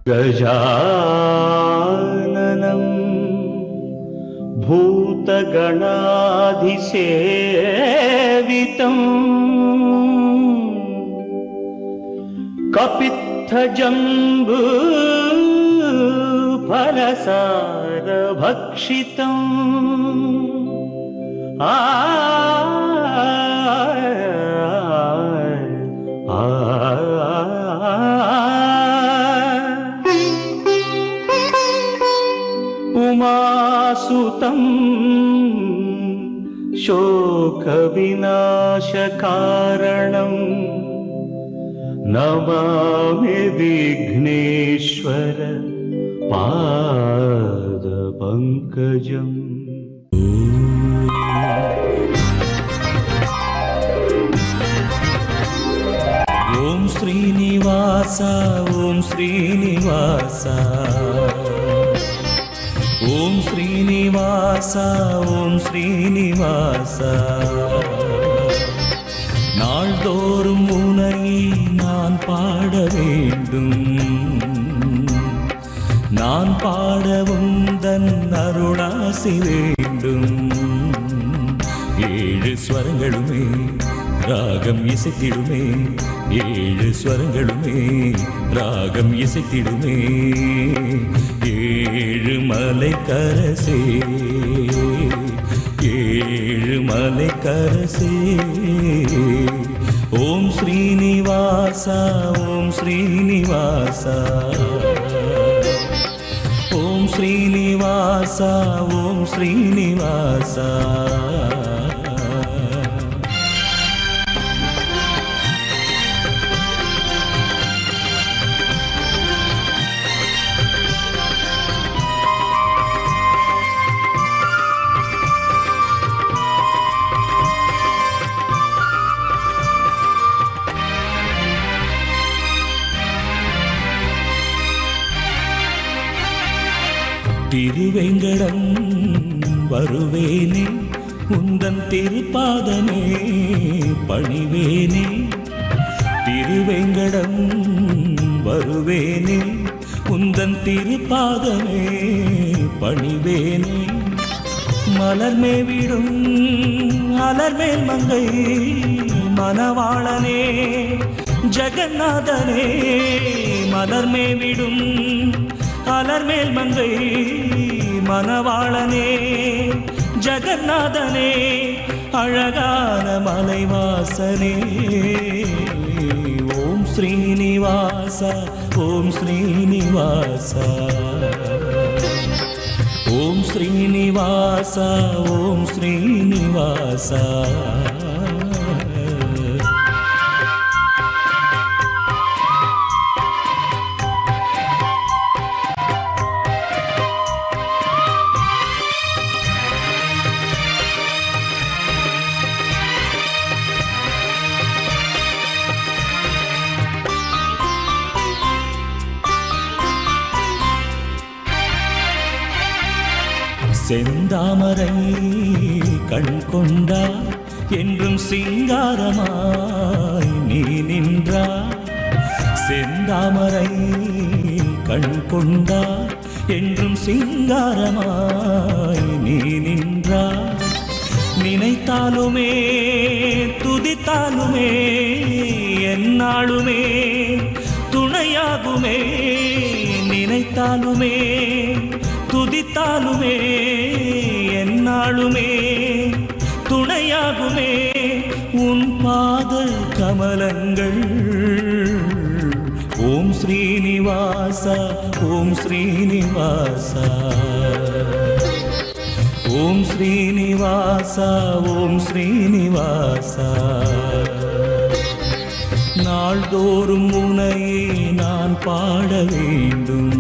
गजाननं भूतगणाधिसेवितं कपित्थजम्बू फलसारभक्षितम् उमासुतं शोकविनाशकारणं नमामि विघ्नेश्वर पादपङ्कजम्। ओम श्रीनिवास ओम श्रीनिवास ओम श्रीनिवास ओम श्रीनिवास நாள்தோறும் உன்னை நான் பாட வேண்டும், நான் பாட உந்தன் அருளாசி வேண்டும். ஏழு ஸ்வரங்களுமே ராகம் இசைத்திடுமே, ஏழு ஸ்வரங்களுமே ராகம் இசைத்திடுமே. ஏழு மலை கரசே ஏழு மலை கரசே. ஓம் ஸ்ரீனிவாசா ஓம் ஸ்ரீனிவாசா ஓம் ஸ்ரீனிவாசா ஓம் ஸ்ரீனிவாசா. திருவேங்கடம் வருவேனே, உந்தன் திருப்பாதமே பணிவேனே. திருவேங்கடம் வருவேனே, உந்தன் திருப்பாதமே பணிவேனே. மலர்மேவிடும் அலர்மேல் மங்கை மணவாளனே ஜெகநாதனே. மலர்மேவிடும் அலர்மேல் மங்கை மணவாளனே ஜெகநாதனே. அழகான மலைவாசனே. ஓம் ஸ்ரீனிவாச ஓம் ஸ்ரீனிவாச ஓம் ஸ்ரீனிவாச ஓம் ஸ்ரீனிவாச. செந்தாமரை கண் கொண்டார் என்றும் சிங்காரமாய் நீ நின்றார். செந்தாமரை கண் கொண்டார் என்றும் சிங்காரமாய் நீ நின்றார். நினைத்தாலுமே துதித்தாலுமே எந்நாளுமே துணையாகுமே. நினைத்தாலுமே துதித்தாலுமே எந்நாளுமே துணையாகுமே. உன் பாத கமலங்கள். ஓம் ஸ்ரீனிவாச ஓம் ஸ்ரீனிவாச ஓம் ஸ்ரீனிவாச ஓம் ஸ்ரீனிவாச. நாள்தோறும் உன்னையே நான் பாட வேண்டும்,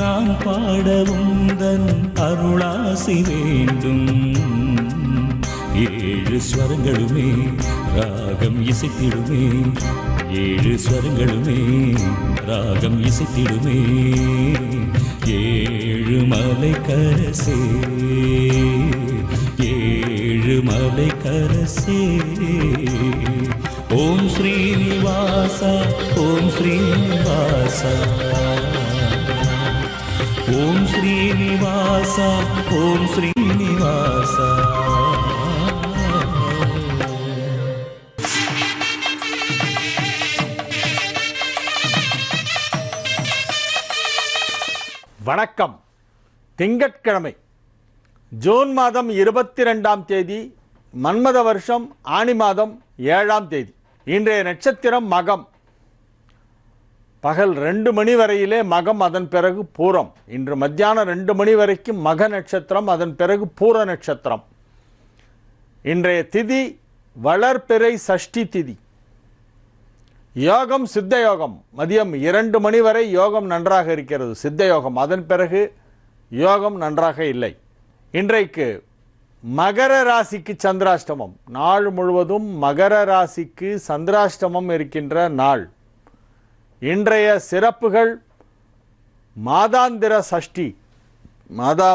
நான் பாட உந்தன் அருளாசி வேண்டும். ஏழு ஸ்வரங்களுமே ராகம் இசைத்திடுமே, ஏழு ஸ்வரங்களுமே ராகம் இசைத்திடுமே. ஏழு மலை கரசே ஏழு மலை கரசே. ஓம் ஸ்ரீனிவாச ஓம் ஸ்ரீனிவாச ஓம் ஸ்ரீனிவாச ஓம் ஸ்ரீனிவாச. வணக்கம். திங்கட்கிழமை ஜூன் மாதம் 22ஆம் தேதி, மன்மத வருஷம் ஆனி மாதம் 7ஆம் தேதி. இன்றைய நட்சத்திரம் மகம். பகல் 2 மணி வரையிலே மகம், அதன் பிறகு பூரம். இன்று மத்தியானம் 2 மணி வரைக்கும் மக நட்சத்திரம், அதன் பிறகு பூர நட்சத்திரம். இன்றைய திதி வளர்பிறை சஷ்டி திதி. யோகம் சித்த யோகம். மதியம் 2 மணி வரை யோகம் நன்றாக இருக்கிறது, சித்த யோகம். அதன் பிறகு யோகம் நன்றாக இல்லை. இன்றைக்கு மகர ராசிக்கு சந்திராஷ்டமம். நாள் முழுவதும் மகர ராசிக்கு சந்திராஷ்டமம் இருக்கின்ற நாள். இன்றைய சிறப்புகள்: மாதாந்திர சஷ்டி.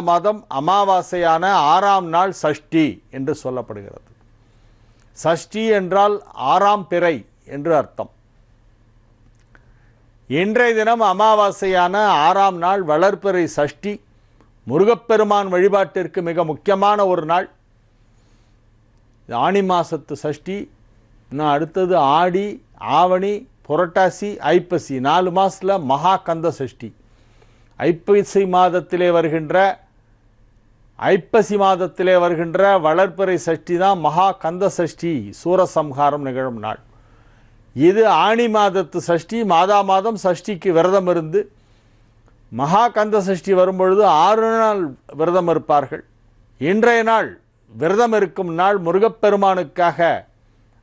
மாதம் அமாவாசையான 6ஆம் நாள் சஷ்டி என்று சொல்லப்படுகிறது. சஷ்டி என்றால் 6ஆம் பிறை என்று அர்த்தம். இன்றைய தினம் அமாவாசையான 6ஆம் நாள் வளர்பிறை சஷ்டி. முருகப்பெருமான் வழிபாட்டிற்கு மிக முக்கியமான ஒரு நாள். ஆனி மாசத்து சஷ்டி. இன்னும் அடுத்தது ஆடி, ஆவணி, புரட்டாசி, ஐப்பசி. 4 மாதத்தில் மகா கந்த சஷ்டி. ஐப்பசி மாதத்திலே வருகின்ற வளர்பிறை சஷ்டி தான் மகா கந்த சஷ்டி, சூரசம்ஹாரம் நிகழும் நாள். இது ஆனி மாதத்து சஷ்டி. மாதம் சஷ்டிக்கு விரதம் இருந்து மகா கந்த சஷ்டி வரும்பொழுது 6 நாள் விரதம் இருப்பார்கள். இன்றைய நாள் விரதம் இருக்கும் நாள். முருகப்பெருமானுக்காக,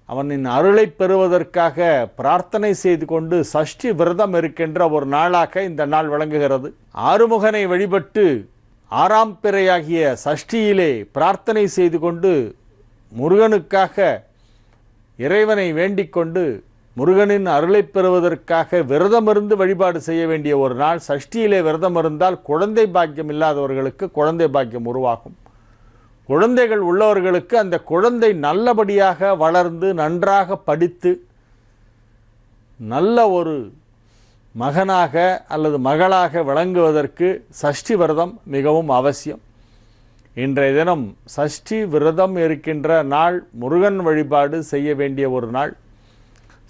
அவனின் அருளை பெறுவதற்காக பிரார்த்தனை செய்து கொண்டு சஷ்டி விரதம் இருக்கின்ற ஒரு நாளாக இந்த நாள் விளங்குகிறது. ஆறுமுகனை வழிபட்டு 6ஆம் பிறையாகிய சஷ்டியிலே பிரார்த்தனை செய்து கொண்டு முருகனுக்காக இறைவனை வேண்டிக் கொண்டு முருகனின் அருளை பெறுவதற்காக விரதமிருந்து வழிபாடு செய்ய வேண்டிய ஒரு நாள். சஷ்டியிலே விரதம் இருந்தால் குழந்தை பாக்கியம் இல்லாதவர்களுக்கு குழந்தை பாக்கியம் உருவாகும். குழந்தைகள் உள்ளவர்களுக்கு அந்த குழந்தை நல்லபடியாக வளர்ந்து நன்றாக படித்து நல்ல ஒரு மகனாக அல்லது மகளாக விளங்குவதற்கு சஷ்டி விரதம் மிகவும் அவசியம். இன்றைய தினம் சஷ்டி விரதம் இருக்கின்ற நாள். முருகன் வழிபாடு செய்ய வேண்டிய ஒரு நாள்.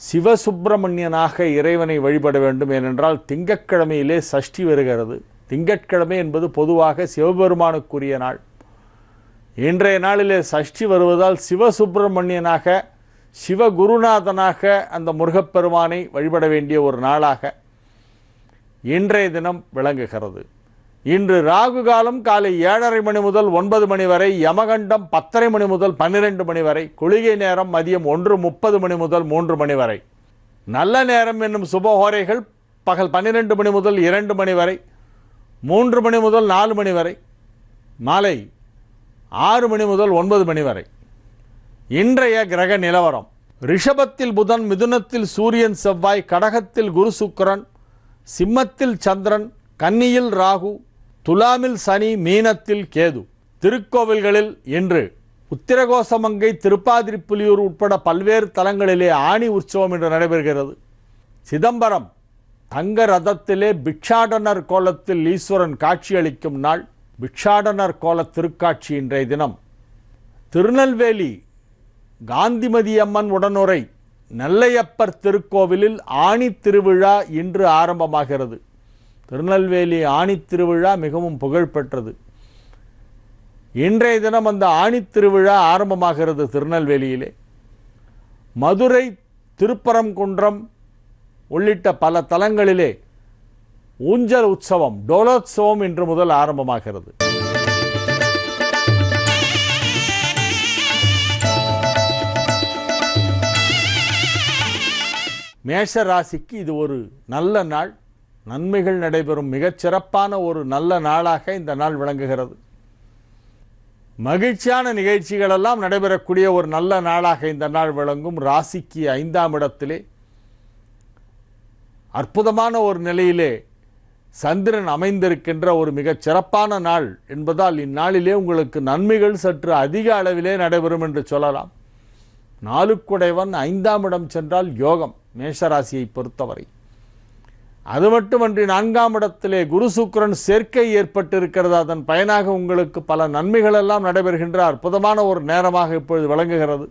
சிவசுப்பிரமணியனாக இறைவனை வழிபட வேண்டும். ஏனென்றால் திங்கட்கிழமையிலே சஷ்டி வருகிறது. திங்கட்கிழமை என்பது பொதுவாக சிவபெருமானுக்குரிய நாள். இன்றைய நாளிலே சஷ்டி வருவதால் சிவசுப்பிரமணியனாக, சிவகுருநாதனாக அந்த முருகப்பெருமானை வழிபட வேண்டிய ஒரு நாளாக இன்றைய தினம் விளங்குகிறது. இன்று ராகு காலம் காலை 7:30 மணி முதல் 9 மணி வரை, யமகண்டம் 10:30 மணி முதல் 12 மணி வரை, குளிகை நேரம் மதியம் 1:30 மணி முதல் 3 மணி வரை. நல்ல நேரம் என்னும் சுபஹோரைகள் பகல் 12 மணி முதல் 2 மணி வரை, 3 மணி முதல் 4 மணி வரை, மாலை 6 மணி முதல் 9 மணி வரை. இன்றைய கிரக நிலவரம்: ரிஷபத்தில் புதன், மிதுனத்தில் சூரியன் செவ்வாய், கடகத்தில் குரு சுக்கிரன், சிம்மத்தில் சந்திரன், கன்னியில் ராகு, துலாமில் சனி, மீனத்தில் கேது. திருக்கோவில்களில் இன்று உத்திரகோசமங்கை, திருப்பாதிரிப்புலியூர் உட்பட பல்வேறு தலங்களிலே ஆணி உற்சவம் இன்று நடைபெறுகிறது. சிதம்பரம் தங்க ரதத்திலே பிக்ஷாடனர் கோலத்தில் ஈஸ்வரன் காட்சியளிக்கும் நாள். பிக்ஷாடனர் கோல திருக்காட்சி இன்றைய தினம். திருநெல்வேலி காந்திமதி அம்மன் உடனுரை நெல்லையப்பர் திருக்கோவிலில் ஆணி திருவிழா இன்று ஆரம்பமாகிறது. திருநெல்வேலி ஆணி திருவிழா மிகவும் புகழ்பெற்றது. இன்றைய தினம் அந்த ஆணி திருவிழா ஆரம்பமாகிறது திருநெல்வேலியிலே. மதுரை, திருப்பரங்குன்றம் உள்ளிட்ட பல தலங்களிலே ஊஞ்சல் உற்சவம், டோலோத்சவம் இன்று முதல் ஆரம்பமாகிறது. மேஷ ராசிக்கு இது ஒரு நல்ல நாள். நன்மைகள் நடைபெறும் மிகச்சிறப்பான ஒரு நல்ல நாளாக இந்த நாள் விளங்குகிறது. மகிழ்ச்சியான நிகழ்ச்சிகளெல்லாம் நடைபெறக்கூடிய ஒரு நல்ல நாளாக இந்த நாள் விளங்கும். ராசிக்கு 5ஆம் இடத்திலே அற்புதமான ஒரு நிலையிலே சந்திரன் அமைந்திருக்கின்ற ஒரு மிகச் சிறப்பான நாள் என்பதால் இந்நாளிலே உங்களுக்கு நன்மைகள் சற்று அதிக அளவிலே நடைபெறும் என்று சொல்லலாம். நாலுக்குடையவன் 5ஆம் இடம் சென்றால் யோகம் மேஷராசியை பொறுத்தவரை. அது மட்டுமன்றி 4ஆம் இடத்திலே குரு சுக்கிரன் சேர்க்கை ஏற்பட்டிருக்கிறது. அதன் பயனாக உங்களுக்கு பல நன்மைகள் எல்லாம் நடைபெறுகின்ற அற்புதமான ஒரு நேரமாக இப்பொழுது விளங்குகிறது.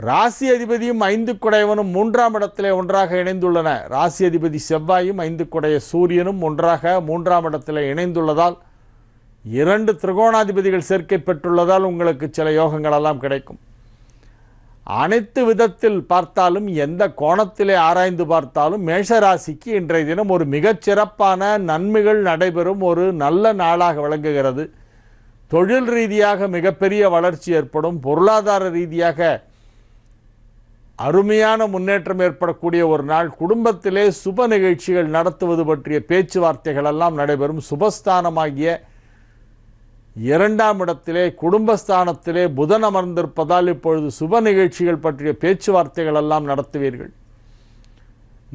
ராசி அதிபதியும் 5குடையவனும் 3ஆம் இடத்திலே ஒன்றாக இணைந்துள்ளன. ராசி அதிபதி செவ்வாயும் 5குடைய சூரியனும் ஒன்றாக 3ஆம் இடத்திலே இணைந்துள்ளதால் 2 திரிகோணாதிபதிகள் சேர்க்கை பெற்றுள்ளதால் உங்களுக்கு சில யோகங்கள் எல்லாம் கிடைக்கும். அனைத்து விதத்தில் பார்த்தாலும் எந்த கோணத்திலே ஆராய்ந்து பார்த்தாலும் மேஷராசிக்கு இன்றைய தினம் ஒரு மிகச்சிறப்பான நன்மைகள் நடைபெறும் ஒரு நல்ல நாளாக விளங்குகிறது. தொழில் ரீதியாக மிகப்பெரிய வளர்ச்சி ஏற்படும். பொருளாதார ரீதியாக அருமையான முன்னேற்றம் ஏற்படக்கூடிய ஒரு நாள். குடும்பத்திலே சுப நிகழ்ச்சிகள் நடத்துவது பற்றிய பேச்சுவார்த்தைகள் எல்லாம் நடைபெறும். சுபஸ்தானமாகிய 2ஆம் இடத்திலே குடும்பஸ்தானத்திலே புதன் அமர்ந்திருப்பதால் இப்பொழுது சுப நிகழ்ச்சிகள் பற்றிய பேச்சுவார்த்தைகள் எல்லாம் நடத்துவீர்கள்.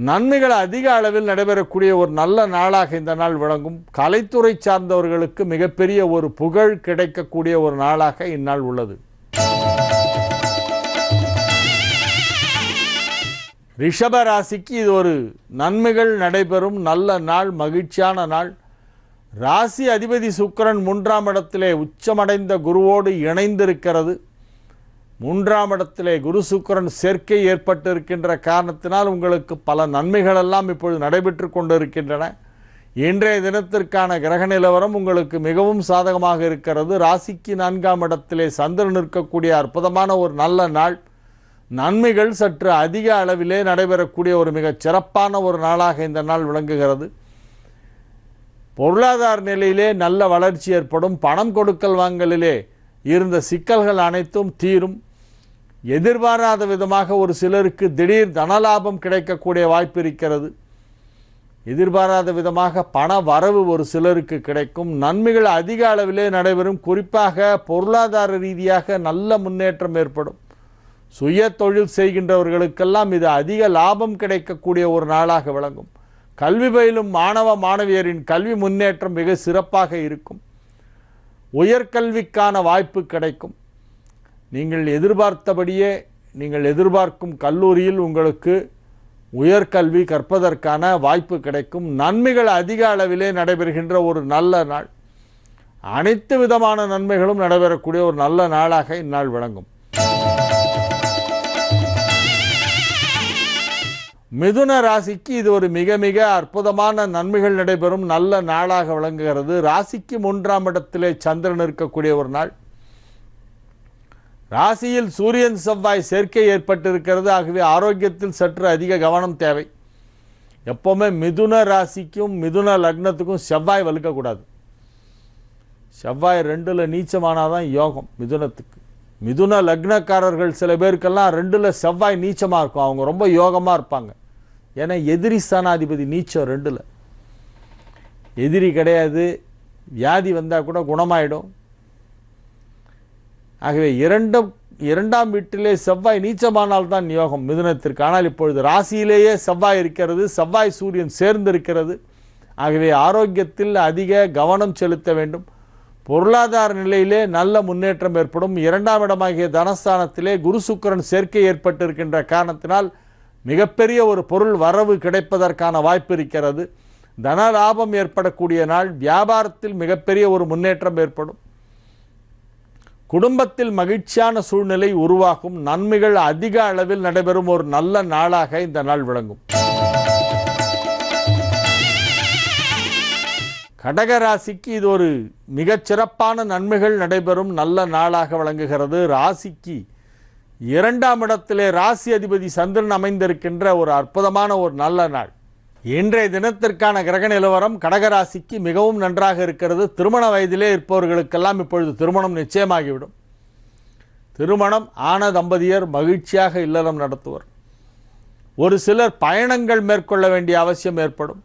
நன்மைகள் அதிக அளவில் நடைபெறக்கூடிய ஒரு நல்ல நாளாக இந்த நாள் விளங்கும். கலைத்துறை சார்ந்தவர்களுக்கு மிகப்பெரிய ஒரு புகழ் கிடைக்கக்கூடிய ஒரு நாளாக இந்நாள் உள்ளது. ரிஷப ராசிக்கு இது ஒரு நன்மைகள் நடைபெறும் நல்ல நாள், மகிழ்ச்சியான நாள். ராசி அதிபதி சுக்கிரன் 3ஆம் இடத்திலே உச்சமடைந்த குருவோடு இணைந்திருக்கிறது. 3ஆம் இடத்திலே குரு சுக்கிரன் சேர்க்கை ஏற்பட்டிருக்கின்ற காரணத்தினால் உங்களுக்கு பல நன்மைகள் எல்லாம் இப்பொழுது நடைபெற்று கொண்டிருக்கின்றன. இன்றைய தினத்திற்கான கிரக நிலவரம் உங்களுக்கு மிகவும் சாதகமாக இருக்கிறது. ராசிக்கு 4ஆம் இடத்திலே சந்திரன் இருக்கக்கூடிய அற்புதமான ஒரு நல்ல நாள். நன்மைகள் சற்று அதிக அளவிலே நடைபெறக்கூடிய ஒரு மிகச் சிறப்பான ஒரு நாளாக இந்த நாள் விளங்குகிறது. பொருளாதார நிலையிலே நல்ல வளர்ச்சி ஏற்படும். பணம் கொடுக்கல் வாங்கலிலே இருந்த சிக்கல்கள் அனைத்தும் தீரும். எதிர்பாராத விதமாக ஒரு சிலருக்கு திடீர் தனலாபம் கிடைக்கக்கூடிய வாய்ப்பு இருக்கிறது. எதிர்பாராத விதமாக பண வரவு ஒரு சிலருக்கு கிடைக்கும். நன்மைகள் அதிக அளவிலே நடைபெறும். குறிப்பாக பொருளாதார ரீதியாக நல்ல முன்னேற்றம் ஏற்படும். சுய தொழில் செய்கின்றவர்களுக்கெல்லாம் இது அதிக லாபம் கிடைக்கக்கூடிய ஒரு நாளாக விளங்கும். கல்வி பயிலும் மாணவ மாணவியரின் கல்வி முன்னேற்றம் மிக சிறப்பாக இருக்கும். உயர்கல்விக்கான வாய்ப்பு கிடைக்கும். நீங்கள் எதிர்பார்த்தபடியே நீங்கள் எதிர்பார்க்கும் கல்லூரியில் உங்களுக்கு உயர்கல்வி கற்பதற்கான வாய்ப்பு கிடைக்கும். நன்மைகள் அதிக அளவிலே நடைபெறுகின்ற ஒரு நல்ல நாள். அனைத்து விதமான நன்மைகளும் நடைபெறக்கூடிய ஒரு நல்ல நாளாக இந்நாள் விளங்கும். மிதுன ராசிக்கு இது ஒரு மிக மிக அற்புதமான நன்மைகள் நடைபெறும் நல்ல நாளாக விளங்குகிறது. ராசிக்கு 3ஆம் இடத்திலே சந்திரன் இருக்கக்கூடிய ஒரு நாள். ராசியில் சூரியன் செவ்வாய் சேர்க்கை ஏற்பட்டிருக்கிறது. ஆகவே ஆரோக்கியத்தில் சற்று அதிக கவனம் தேவை. எப்போவுமே மிதுன ராசிக்கும் மிதுன லக்னத்துக்கும் செவ்வாய் வலுக்கக்கூடாது. செவ்வாய் 2ல் நீச்சமானாதான் யோகம் மிதுனத்துக்கு. மிதுன லக்னக்காரர்கள் சில பேருக்கெல்லாம் 2ல் செவ்வாய் நீச்சமாக இருக்கும். அவங்க ரொம்ப யோகமாக இருப்பாங்க. ஏன்னா எதிரி ஸ்தானாதிபதி நீச்சம் 2ல். எதிரி கிடையாது. வியாதி வந்தால் கூட குணமாயிடும். ஆகவே 2ஆம் வீட்டிலே செவ்வாய் நீச்சமானால்தான் யோகம் மிதுனத்திற்கு. ஆனால் இப்பொழுது ராசியிலேயே செவ்வாய் இருக்கிறது. செவ்வாய் சூரியன் சேர்ந்திருக்கிறது. ஆகவே ஆரோக்கியத்தில் அதிக கவனம் செலுத்த வேண்டும். பொருளாதார நிலையிலே நல்ல முன்னேற்றம் ஏற்படும். 2ஆம் இடமாகிய தனஸ்தானத்திலே குரு சுக்கிரன் சேர்க்கை ஏற்பட்டிருக்கின்ற காரணத்தினால் மிகப்பெரிய ஒரு பொருள் வரவு கிடைப்பதற்கான வாய்ப்பு இருக்கிறது. தன லாபம் ஏற்படக்கூடிய நாள். வியாபாரத்தில் மிகப்பெரிய ஒரு முன்னேற்றம் ஏற்படும். குடும்பத்தில் மகிழ்ச்சியான சூழ்நிலை உருவாகும். நன்மைகள் அதிக அளவில் நடைபெறும் ஒரு நல்ல நாளாக இந்த நாள் விளங்கும். கடகராசிக்கு இது ஒரு மிகச்சிறப்பான நன்மைகள் நடைபெறும் நல்ல நாளாக விளங்குகிறது. ராசிக்கு 2ஆம் இடத்திலே ராசி அதிபதி சந்திரன் அமைந்திருக்கின்ற ஒரு அற்புதமான ஒரு நல்ல நாள். இன்றைய தினத்திற்கான கிரக நிலவரம் கடகராசிக்கு மிகவும் நன்றாக இருக்கிறது. திருமண வயதிலே இருப்பவர்களுக்கெல்லாம் இப்பொழுது திருமணம் நிச்சயமாகிவிடும். திருமணம் ஆன தம்பதியர் மகிழ்ச்சியாக இல்லறம் நடத்துவர். ஒரு சிலர் பயணங்கள் மேற்கொள்ள வேண்டிய அவசியம் ஏற்படும்.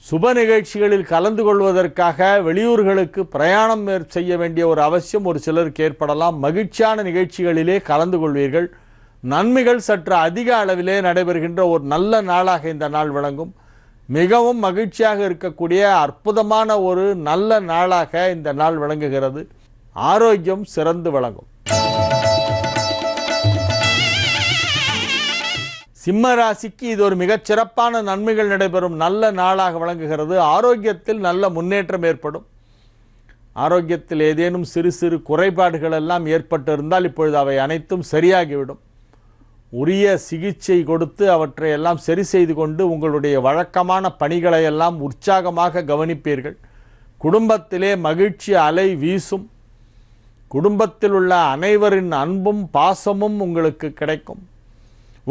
சுப நிகழ்ச்சிகளில் கலந்து கொள்வதற்காக வெளியூர்களுக்கு பிரயாணம் செய்ய வேண்டிய ஒரு அவசியம் ஒரு சிலருக்கு ஏற்படலாம். மகிழ்ச்சியான நிகழ்ச்சிகளிலே கலந்து கொள்வீர்கள். நன்மைகள் சற்று அதிக அளவிலே நடைபெறுகின்ற ஒரு நல்ல நாளாக இந்த நாள் விளங்கும். மிகவும் மகிழ்ச்சியாக இருக்கக்கூடிய அற்புதமான ஒரு நல்ல நாளாக இந்த நாள் விளங்குகிறது. ஆரோக்கியம் சிறந்து விளங்கும். சிம்ம ராசிக்கு இது ஒரு மிகச் சிறப்பான நன்மைகள் நடைபெறும் நல்ல நாளாக விளங்குகிறது. ஆரோக்கியத்தில் நல்ல முன்னேற்றம் ஏற்படும். ஆரோக்கியத்தில் ஏதேனும் சிறு சிறு குறைபாடுகள் எல்லாம் ஏற்பட்டிருந்தால் இப்பொழுது அவை அனைத்தும் சரியாகிவிடும். உரிய சிகிச்சை கொடுத்து அவற்றை எல்லாம் சரி செய்து கொண்டு உங்களுடைய வழக்கமான பணிகளை எல்லாம் உற்சாகமாக கவனிப்பீர்கள். குடும்பத்திலே மகிழ்ச்சி அலை வீசும். குடும்பத்தில் உள்ள அனைவரின் அன்பும் பாசமும் உங்களுக்கு கிடைக்கும்.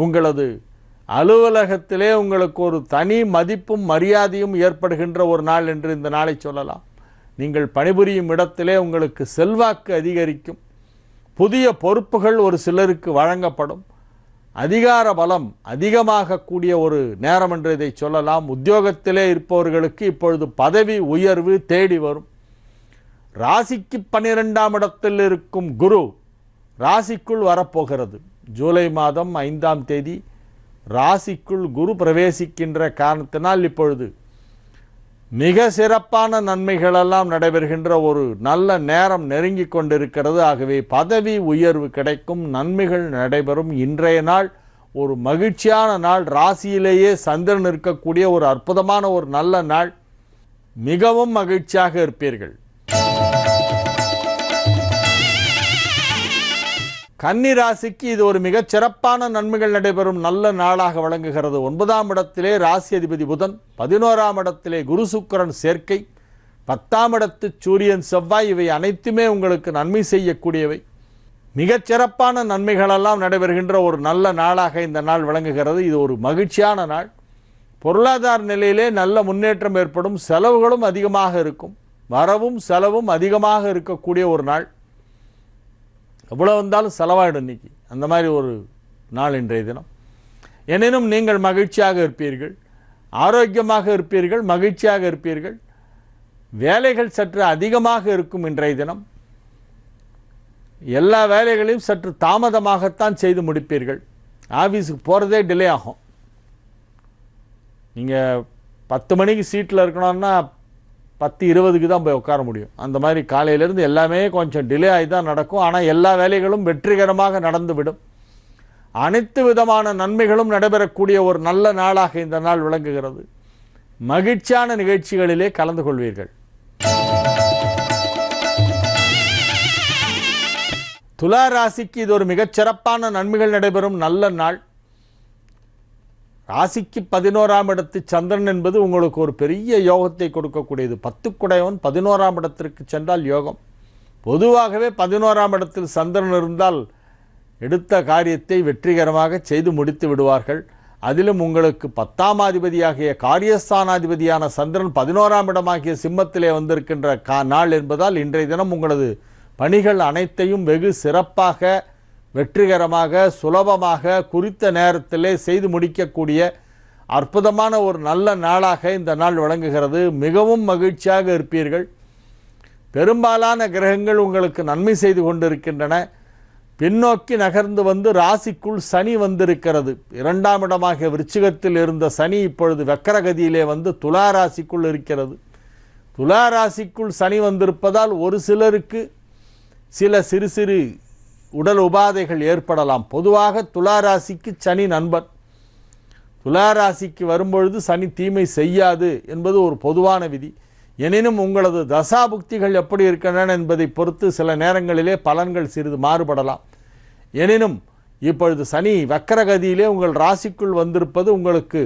உங்களது அலுவலகத்திலே உங்களுக்கு ஒரு தனி மதிப்பும் மரியாதையும் ஏற்படுகின்ற ஒரு நாள் என்று இந்த நாளை சொல்லலாம். நீங்கள் பணிபுரியும் இடத்திலே உங்களுக்கு செல்வாக்கு அதிகரிக்கும். புதிய பொறுப்புகள் ஒரு சிலருக்கு வழங்கப்படும். அதிகார பலம் அதிகமாக கூடிய ஒரு நேரம் என்று இதை சொல்லலாம். உத்தியோகத்திலே இருப்பவர்களுக்கு இப்பொழுது பதவி உயர்வு தேடி வரும். ராசிக்கு 12ஆம் இடத்தில் இருக்கும் குரு ராசிக்குள் வரப்போகிறது. ஜூலை மாதம் 5ஆம் தேதி ராசிக்குள் குரு பிரவேசிக்கின்ற காரணத்தினால் இப்பொழுது மிக சிறப்பான நன்மைகளெல்லாம் நடைபெறுகின்ற ஒரு நல்ல நேரம் நெருங்கி கொண்டிருக்கிறது. ஆகவே பதவி உயர்வு கிடைக்கும், நன்மைகள் நடைபெறும். இன்றைய நாள் ஒரு மகிழ்ச்சியான நாள். ராசியிலேயே சந்திரன் இருக்கக்கூடிய ஒரு அற்புதமான ஒரு நல்ல நாள். மிகவும் மகிழ்ச்சியாக இருப்பீர்கள். கன்னி ராசிக்கு இது ஒரு மிகச் சிறப்பான நன்மைகள் நடைபெறும் நல்ல நாளாக விளங்குகிறது. 9ஆம் இடத்திலே ராசி அதிபதி புதன், 11ஆம் இடத்திலே குரு சுக்கிரன் சேர்க்கை, 10ஆம் இடத்து சூரியன் செவ்வாய், இவை அனைத்துமே உங்களுக்கு நன்மை செய்யக்கூடியவை. மிகச் சிறப்பான நன்மைகளெல்லாம் நடைபெறுகின்ற ஒரு நல்ல நாளாக இந்த நாள் விளங்குகிறது. இது ஒரு மகிழ்ச்சியான நாள். பொருளாதார நிலையிலே நல்ல முன்னேற்றம் ஏற்படும். செலவுகளும் அதிகமாக இருக்கும். வரவும் செலவும் அதிகமாக இருக்கக்கூடிய ஒரு நாள். எவ்வளோ வந்தாலும் செலவாயிடும் இன்னைக்கு. அந்த மாதிரி ஒரு நாள் இன்றைய தினம். எனினும் நீங்கள் மகிழ்ச்சியாக இருப்பீர்கள், ஆரோக்கியமாக இருப்பீர்கள், மகிழ்ச்சியாக இருப்பீர்கள். வேலைகள் சற்று அதிகமாக இருக்கும் இன்றைய தினம். எல்லா வேலைகளையும் சற்று தாமதமாகத்தான் செய்து முடிப்பீர்கள். ஆஃபீஸுக்கு போகிறதே டிலே ஆகும். நீங்கள் 10 மணிக்கு சீட்டில் இருக்கணும்னா 10:20க்கு தான் போய் உட்கார முடியும். அந்த மாதிரி காலையிலேருந்து எல்லாமே கொஞ்சம் டிலே ஆகி தான் நடக்கும். ஆனால் எல்லா வேலைகளும் வெற்றிகரமாக நடந்துவிடும். அனைத்து விதமான நன்மைகளும் நடைபெறக்கூடிய ஒரு நல்ல நாளாக இந்த நாள் விளங்குகிறது. மகிழ்ச்சியான நிகழ்ச்சிகளிலே கலந்து கொள்வீர்கள். துலா ராசிக்கு இது ஒரு மிகச் சிறப்பான நன்மைகள் நடைபெறும் நல்ல நாள். ராசிக்கு 11ஆம் இடத்து சந்திரன் என்பது உங்களுக்கு ஒரு பெரிய யோகத்தை கொடுக்கக்கூடியது. 10 குடையவன் 11ஆம் இடத்திற்கு சென்றால் யோகம். பொதுவாகவே 11ஆம் இடத்தில் சந்திரன் இருந்தால் எடுத்த காரியத்தை வெற்றிகரமாக செய்து முடித்து விடுவார்கள். அதிலும் உங்களுக்கு 10ஆம் அதிபதியாகிய காரியஸ்தானாதிபதியான சந்திரன் 11ஆம் இடமாகிய சிம்மத்திலே வந்திருக்கின்ற நாள் என்பதால் இன்றைய தினம் உங்களது பணிகள் அனைத்தையும் வெகு சிறப்பாக வெற்றிகரமாக சுலபமாக குறித்த நேரத்திலே செய்து முடிக்கக்கூடிய அற்புதமான ஒரு நல்ல நாளாக இந்த நாள் விளங்குகிறது. மிகவும் மகிழ்ச்சியாக இருப்பீர்கள். பெரும்பாலான கிரகங்கள் உங்களுக்கு நன்மை செய்து கொண்டிருக்கின்றன. பின்னோக்கி நகர்ந்து வந்து ராசிக்குள் சனி வந்திருக்கிறது. 2ஆம் இடமாகிய விருச்சிகத்தில் இருந்த சனி இப்பொழுது வக்கரகதியிலே வந்து துலா ராசிக்குள் இருக்கிறது. துலா ராசிக்குள் சனி வந்திருப்பதால் ஒரு சிலருக்கு சில சிறு சிறு உடல் உபாதைகள் ஏற்படலாம். பொதுவாக துலா ராசிக்கு சனி நண்பன். துலா ராசிக்கு வரும்பொழுது சனி தீமை செய்யாது என்பது ஒரு பொதுவான விதி. எனினும் உங்களது தசாபுக்திகள் எப்படி இருக்கின்றன என்பதை பொறுத்து சில நேரங்களிலே பலன்கள் சிறிது மாறுபடலாம். எனினும் இப்பொழுது சனி வக்கரகதியிலே உங்கள் ராசிக்குள் வந்திருப்பது உங்களுக்கு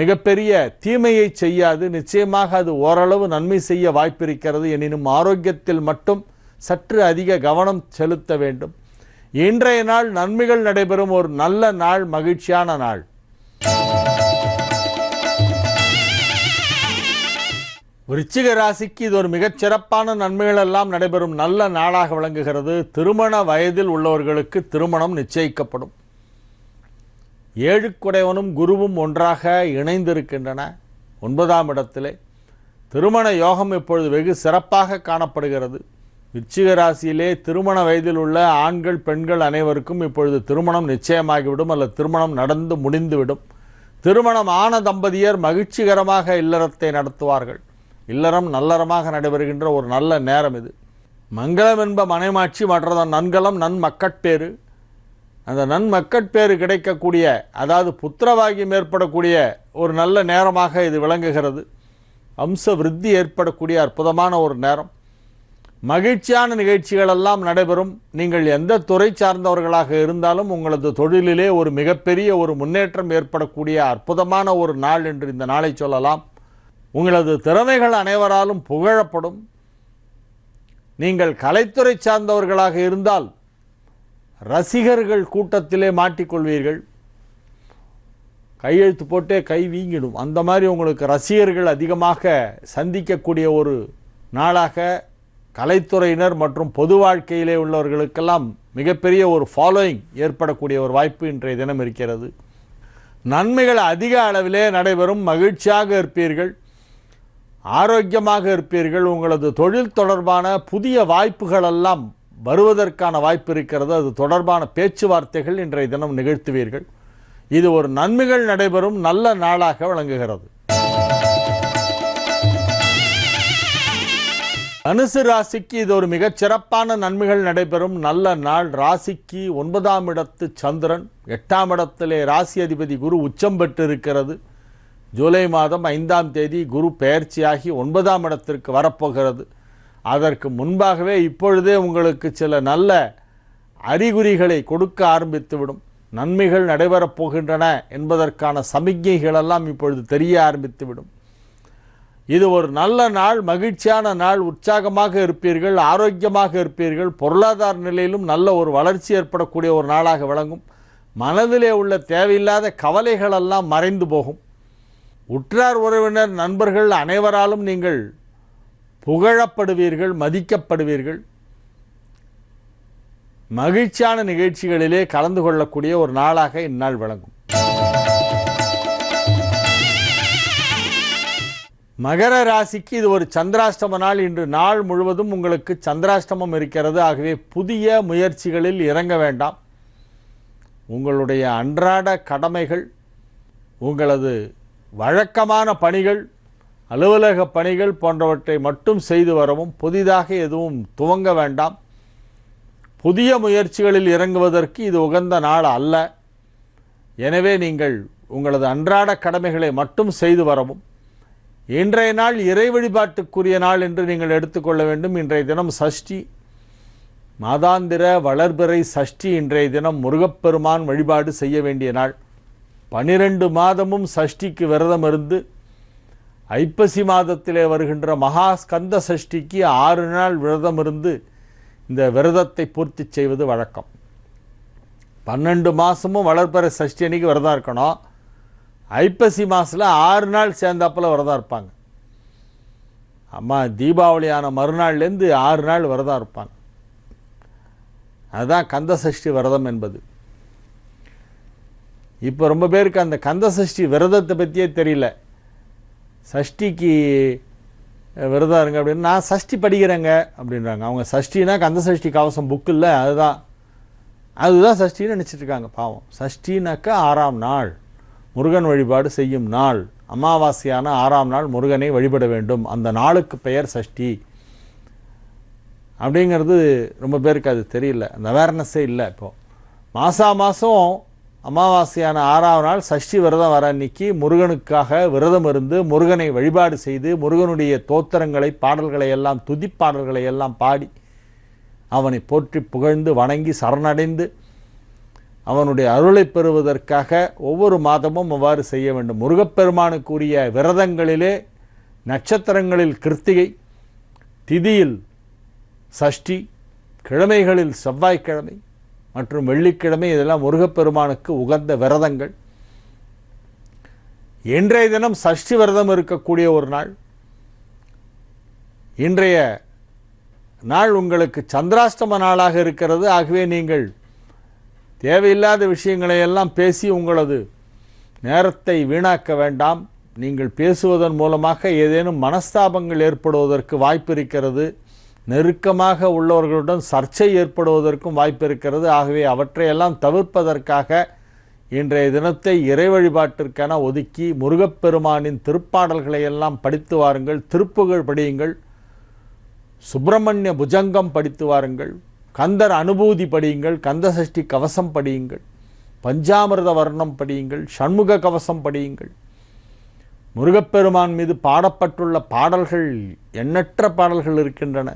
மிகப்பெரிய தீமையை செய்யாது. நிச்சயமாக அது ஓரளவு நன்மை செய்ய வாய்ப்பிருக்கிறது. எனினும் ஆரோக்கியத்தில் மட்டும் சற்று அதிக கவனம் செலுத்த வேண்டும். இன்றைய நாள் நன்மைகள் நடைபெறும் ஒரு நல்ல நாள், மகிழ்ச்சியான நாள். விருச்சிக ராசிக்கு இது ஒரு மிகச் சிறப்பான நன்மைகள் எல்லாம் நடைபெறும் நல்ல நாளாக விளங்குகிறது. திருமண வயதில் உள்ளவர்களுக்கு திருமணம் நிச்சயிக்கப்படும். 7 குடையவனும் குருவும் ஒன்றாக இணைந்திருக்கின்றன 9ஆம் இடத்திலே. திருமண யோகம் இப்பொழுது வெகு சிறப்பாக காணப்படுகிறது. விருச்சிக ராசியிலே திருமண வயதில் உள்ள ஆண்கள் பெண்கள் அனைவருக்கும் இப்பொழுது திருமணம் நிச்சயமாகிவிடும் அல்லது திருமணம் நடந்து முடிந்துவிடும். திருமணம் ஆன தம்பதியர் மகிழ்ச்சிகரமாக இல்லறத்தை நடத்துவார்கள். இல்லறம் நல்லறமாக நடைபெறுகின்ற ஒரு நல்ல நேரம் இது. மங்களம் என்ப மனைமாட்சி, மற்றதன் நன்கலம் நன் மக்கட்பேறு. அந்த நன்மக்கட்பேறு கிடைக்கக்கூடிய, அதாவது புத்திரவாகியம் ஏற்படக்கூடிய ஒரு நல்ல நேரமாக இது விளங்குகிறது. வம்ச விருத்தி ஏற்படக்கூடிய அற்புதமான ஒரு நேரம். மகிழ்ச்சியான நிகழ்ச்சிகளெல்லாம் நடைபெறும். நீங்கள் எந்த துறை சார்ந்தவர்களாக இருந்தாலும் உங்களது தொழிலிலே ஒரு மிகப்பெரிய ஒரு முன்னேற்றம் ஏற்படக்கூடிய அற்புதமான ஒரு நாள் என்று இந்த நாளை சொல்லலாம். உங்களது திறமைகள் அனைவராலும் புகழப்படும். நீங்கள் கலைத்துறை சார்ந்தவர்களாக இருந்தால் ரசிகர்கள் கூட்டத்திலே மாட்டிக்கொள்வீர்கள். கையெழுத்து போட்டே கை வீங்கிடும். அந்த மாதிரி உங்களுக்கு ரசிகர்கள் அதிகமாக சந்திக்கக்கூடிய ஒரு நாளாக கலைத்துறையினர் மற்றும் பொது வாழ்க்கையிலே உள்ளவர்களுக்கெல்லாம் மிகப்பெரிய ஒரு ஃபாலோயிங் ஏற்படக்கூடிய ஒரு வாய்ப்பு இன்றைய தினம் இருக்கிறது. நன்மைகள் அதிக அளவிலே நடைபெறும். மகிழ்ச்சியாக இருப்பீர்கள், ஆரோக்கியமாக இருப்பீர்கள். உங்களது தொழில் தொடர்பான புதிய வாய்ப்புகளெல்லாம் வருவதற்கான வாய்ப்பு இருக்கிறது. அது தொடர்பான பேச்சுவார்த்தைகள் இன்றைய தினம் நிகழ்த்துவீர்கள். இது ஒரு நன்மைகள் நடைபெறும் நல்ல நாளாக விளங்குகிறது. தனுசு ராசிக்கு இது ஒரு மிகச்சிறப்பான நன்மைகள் நடைபெறும் நல்ல நாள். ராசிக்கு 9ஆம் இடத்து சந்திரன், 8ஆம் இடத்திலே ராசி அதிபதி குரு உச்சம் பெற்று இருக்கிறது. ஜூலை மாதம் 5ஆம் தேதி குரு பெயர்ச்சியாகி 9ஆம் இடத்திற்கு வரப்போகிறது. அதற்கு முன்பாகவே இப்பொழுதே உங்களுக்கு சில நல்ல அறிகுறிகளை கொடுக்க ஆரம்பித்துவிடும். நன்மைகள் நடைபெறப் போகின்றன என்பதற்கான சமிக்ஞைகளெல்லாம் இப்பொழுது தெரிய ஆரம்பித்துவிடும். இது ஒரு நல்ல நாள், மகிழ்ச்சியான நாள். உற்சாகமாக இருப்பீர்கள், ஆரோக்கியமாக இருப்பீர்கள். பொருளாதார நிலையிலும் நல்ல ஒரு வளர்ச்சி ஏற்படக்கூடிய ஒரு நாளாக விளங்கும். மனதிலே உள்ள தேவையில்லாத கவலைகளெல்லாம் மறைந்து போகும். உற்றார் உறவினர் நண்பர்கள் அனைவராலும் நீங்கள் புகழப்படுவீர்கள், மதிக்கப்படுவீர்கள். மகிழ்ச்சியான நிகழ்ச்சிகளிலே கலந்து கொள்ளக்கூடிய ஒரு நாளாக இந்நாள் விளங்கும். மகர ராசிக்கு இது ஒரு சந்திராஷ்டம நாள். இன்று நாள் முழுவதும் உங்களுக்கு சந்திராஷ்டமம் இருக்கிறது. ஆகவே புதிய முயற்சிகளில் இறங்க வேண்டாம். உங்களுடைய அன்றாட கடமைகள், உங்களது வழக்கமான பணிகள், அலுவலக பணிகள் போன்றவற்றை மட்டும் செய்து வரவும். புதிதாக எதுவும் துவங்க வேண்டாம். புதிய முயற்சிகளில் இறங்குவதற்கு இது உகந்த நாள் அல்ல. எனவே நீங்கள் உங்களது அன்றாட கடமைகளை மட்டும் செய்து வரவும். இன்றைய நாள் இறை வழிபாட்டுக்குரிய நாள் என்று நீங்கள் எடுத்துக்கொள்ள வேண்டும். இன்றைய தினம் சஷ்டி, மாதாந்திர வளர்பிறை சஷ்டி. இன்றைய தினம் முருகப்பெருமான் வழிபாடு செய்ய வேண்டிய நாள். 12 மாதமும் சஷ்டிக்கு விரதம் இருந்து ஐப்பசி மாதத்திலே வருகின்ற மகா ஸ்கந்த சஷ்டிக்கு 6 நாள் விரதம் இருந்து இந்த விரதத்தை பூர்த்தி செய்வது வழக்கம். 12 மாதமும் வளர்பிறை சஷ்டி அன்னைக்கு விரதம் இருக்கணும். ஐப்பசி மாதத்தில் 6 நாள் சேர்ந்தாப்பில் விரதம் இருப்பாங்க. அம்மா தீபாவளியான மறுநாள்லேருந்து 6 நாள் விரதம் இருப்பாங்க. அதுதான் கந்த சஷ்டி விரதம் என்பது. இப்போ ரொம்ப பேருக்கு அந்த கந்த சஷ்டி விரதத்தை பற்றியே தெரியல. சஷ்டிக்கு விரதம் இருங்க அப்படின்னு, நான் சஷ்டி படிக்கிறேங்க அப்படின்றாங்க. அவங்க சஷ்டினா கந்த சஷ்டி கவசம் புக்கு இல்லை, அதுதான் சஷ்டின்னு நினச்சிட்ருக்காங்க. பாவம். சஷ்டினாக்கா 6ஆம் நாள் முருகன் வழிபாடு செய்யும் நாள். அமாவாசையான 6ஆம் நாள் முருகனை வழிபட வேண்டும். அந்த நாளுக்கு பெயர் சஷ்டி அப்படிங்கிறது ரொம்ப பேருக்கு அது தெரியல. அந்த அவேர்னஸே இல்லை. இப்போது மாதம் அமாவாசையான 6ஆம் நாள் சஷ்டி விரதம் வர அன்னைக்கு முருகனுக்காக விரதம் இருந்து முருகனை வழிபாடு செய்து முருகனுடைய தோத்திரங்களை, பாடல்களை எல்லாம், துதிப்பாடல்களை எல்லாம் பாடி அவனை போற்றி புகழ்ந்து வணங்கி சரணடைந்து அவனுடைய அருளை பெறுவதற்காக ஒவ்வொரு மாதமும் அவ்வாறு செய்ய வேண்டும். முருகப்பெருமானுக்குரிய விரதங்களிலே நட்சத்திரங்களில் கிருத்திகை, திதியில் சஷ்டி, கிழமைகளில் செவ்வாய்க்கிழமை மற்றும் வெள்ளிக்கிழமை, இதெல்லாம் முருகப்பெருமானுக்கு உகந்த விரதங்கள். இன்றைய தினம் சஷ்டி விரதம் இருக்கக்கூடிய ஒரு நாள். இன்றைய நாள் உங்களுக்கு சந்திராஷ்டம நாளாக இருக்கிறது. ஆகவே நீங்கள் தேவையில்லாத விஷயங்களை எல்லாம் பேசி உங்களது நேரத்தை வீணாக்க வேண்டாம். நீங்கள் பேசுவதன் மூலமாக ஏதேனும் மனஸ்தாபங்கள் ஏற்படுவதற்கு வாய்ப்பு இருக்கிறது. நெருக்கமாக உள்ளவர்களுடன் சர்ச்சை ஏற்படுவதற்கும் வாய்ப்பு இருக்கிறது. ஆகவே அவற்றையெல்லாம் தவிர்ப்பதற்காக இன்றைய தினத்தை இறை வழிபாட்டிற்கென ஒதுக்கி முருகப்பெருமானின் திருப்பாடல்களை எல்லாம் படித்து வாருங்கள். திருப்புகழ் படியுங்கள். சுப்பிரமணிய புஜங்கம் படித்து வாருங்கள். கந்தர் அனுபூதி படியுங்கள், கந்த சஷ்டி கவசம் படியுங்கள், பஞ்சாமிர்த வர்ணம் படியுங்கள், சண்முக கவசம் படியுங்கள். முருகப்பெருமான் மீது பாடப்பட்டுள்ள பாடல்கள் எண்ணற்ற பாடல்கள் இருக்கின்றன.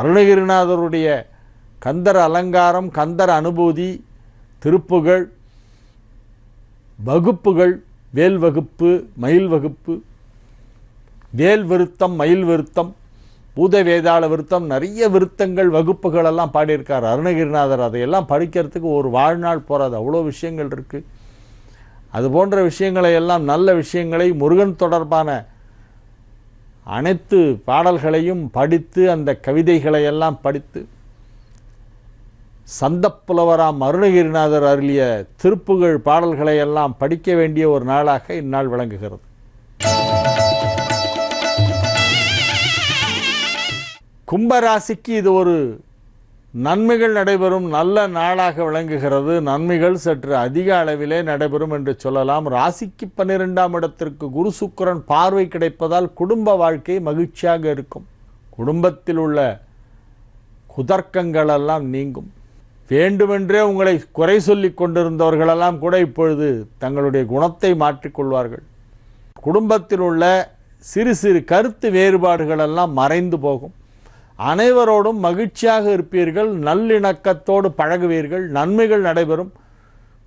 அருணகிரிநாதருடைய கந்தர் அலங்காரம், கந்தர் அனுபூதி, திருப்புகழ், வகுப்புகள், வேல் வகுப்பு, மயில் வகுப்பு, வேல் விருத்தம், மயில் விருத்தம், பூத வேதாள விருத்தம், நிறைய விருத்தங்கள் வகுப்புகள் எல்லாம் பாடியிருக்கார் அருணகிரிநாதர். அதையெல்லாம் படிக்கிறதுக்கு ஒரு வாழ்நாள் போகாது, அவ்வளோ விஷயங்கள் இருக்குது. அது போன்ற விஷயங்களை எல்லாம், நல்ல விஷயங்களை, முருகன் தொடர்பான அனைத்து பாடல்களையும் படித்து, அந்த கவிதைகளை எல்லாம் படித்து, சந்தப்புலவராம் அருணகிரிநாதர் அருளிய திருப்புகழ் பாடல்களை எல்லாம் படிக்க வேண்டிய ஒரு நாளாக இந்நாள் விளங்குகிறது. கும்பராசிக்கு இது ஒரு நன்மைகள் நடைபெறும் நல்ல நாளாக விளங்குகிறது. நன்மைகள் சற்று அதிக அளவிலே நடைபெறும் என்று சொல்லலாம். ராசிக்கு 12ஆம் இடத்திற்கு குரு சுக்கிரன் பார்வை கிடைப்பதால் குடும்ப வாழ்க்கை மகிழ்ச்சியாக இருக்கும். குடும்பத்தில் உள்ள குதர்க்கங்கள் எல்லாம் நீங்கும். வேண்டுமென்றே உங்களை குறை சொல்லி கொண்டிருந்தவர்களெல்லாம் கூட இப்பொழுது தங்களுடைய குணத்தை மாற்றிக்கொள்வார்கள். குடும்பத்தில் உள்ள சிறு சிறு கருத்து வேறுபாடுகள் எல்லாம் மறைந்து போகும். அனைவரோடும் மகிழ்ச்சியாக இருப்பீர்கள், நல்லிணக்கத்தோடு பழகுவீர்கள், நன்மைகள் நடைபெறும்.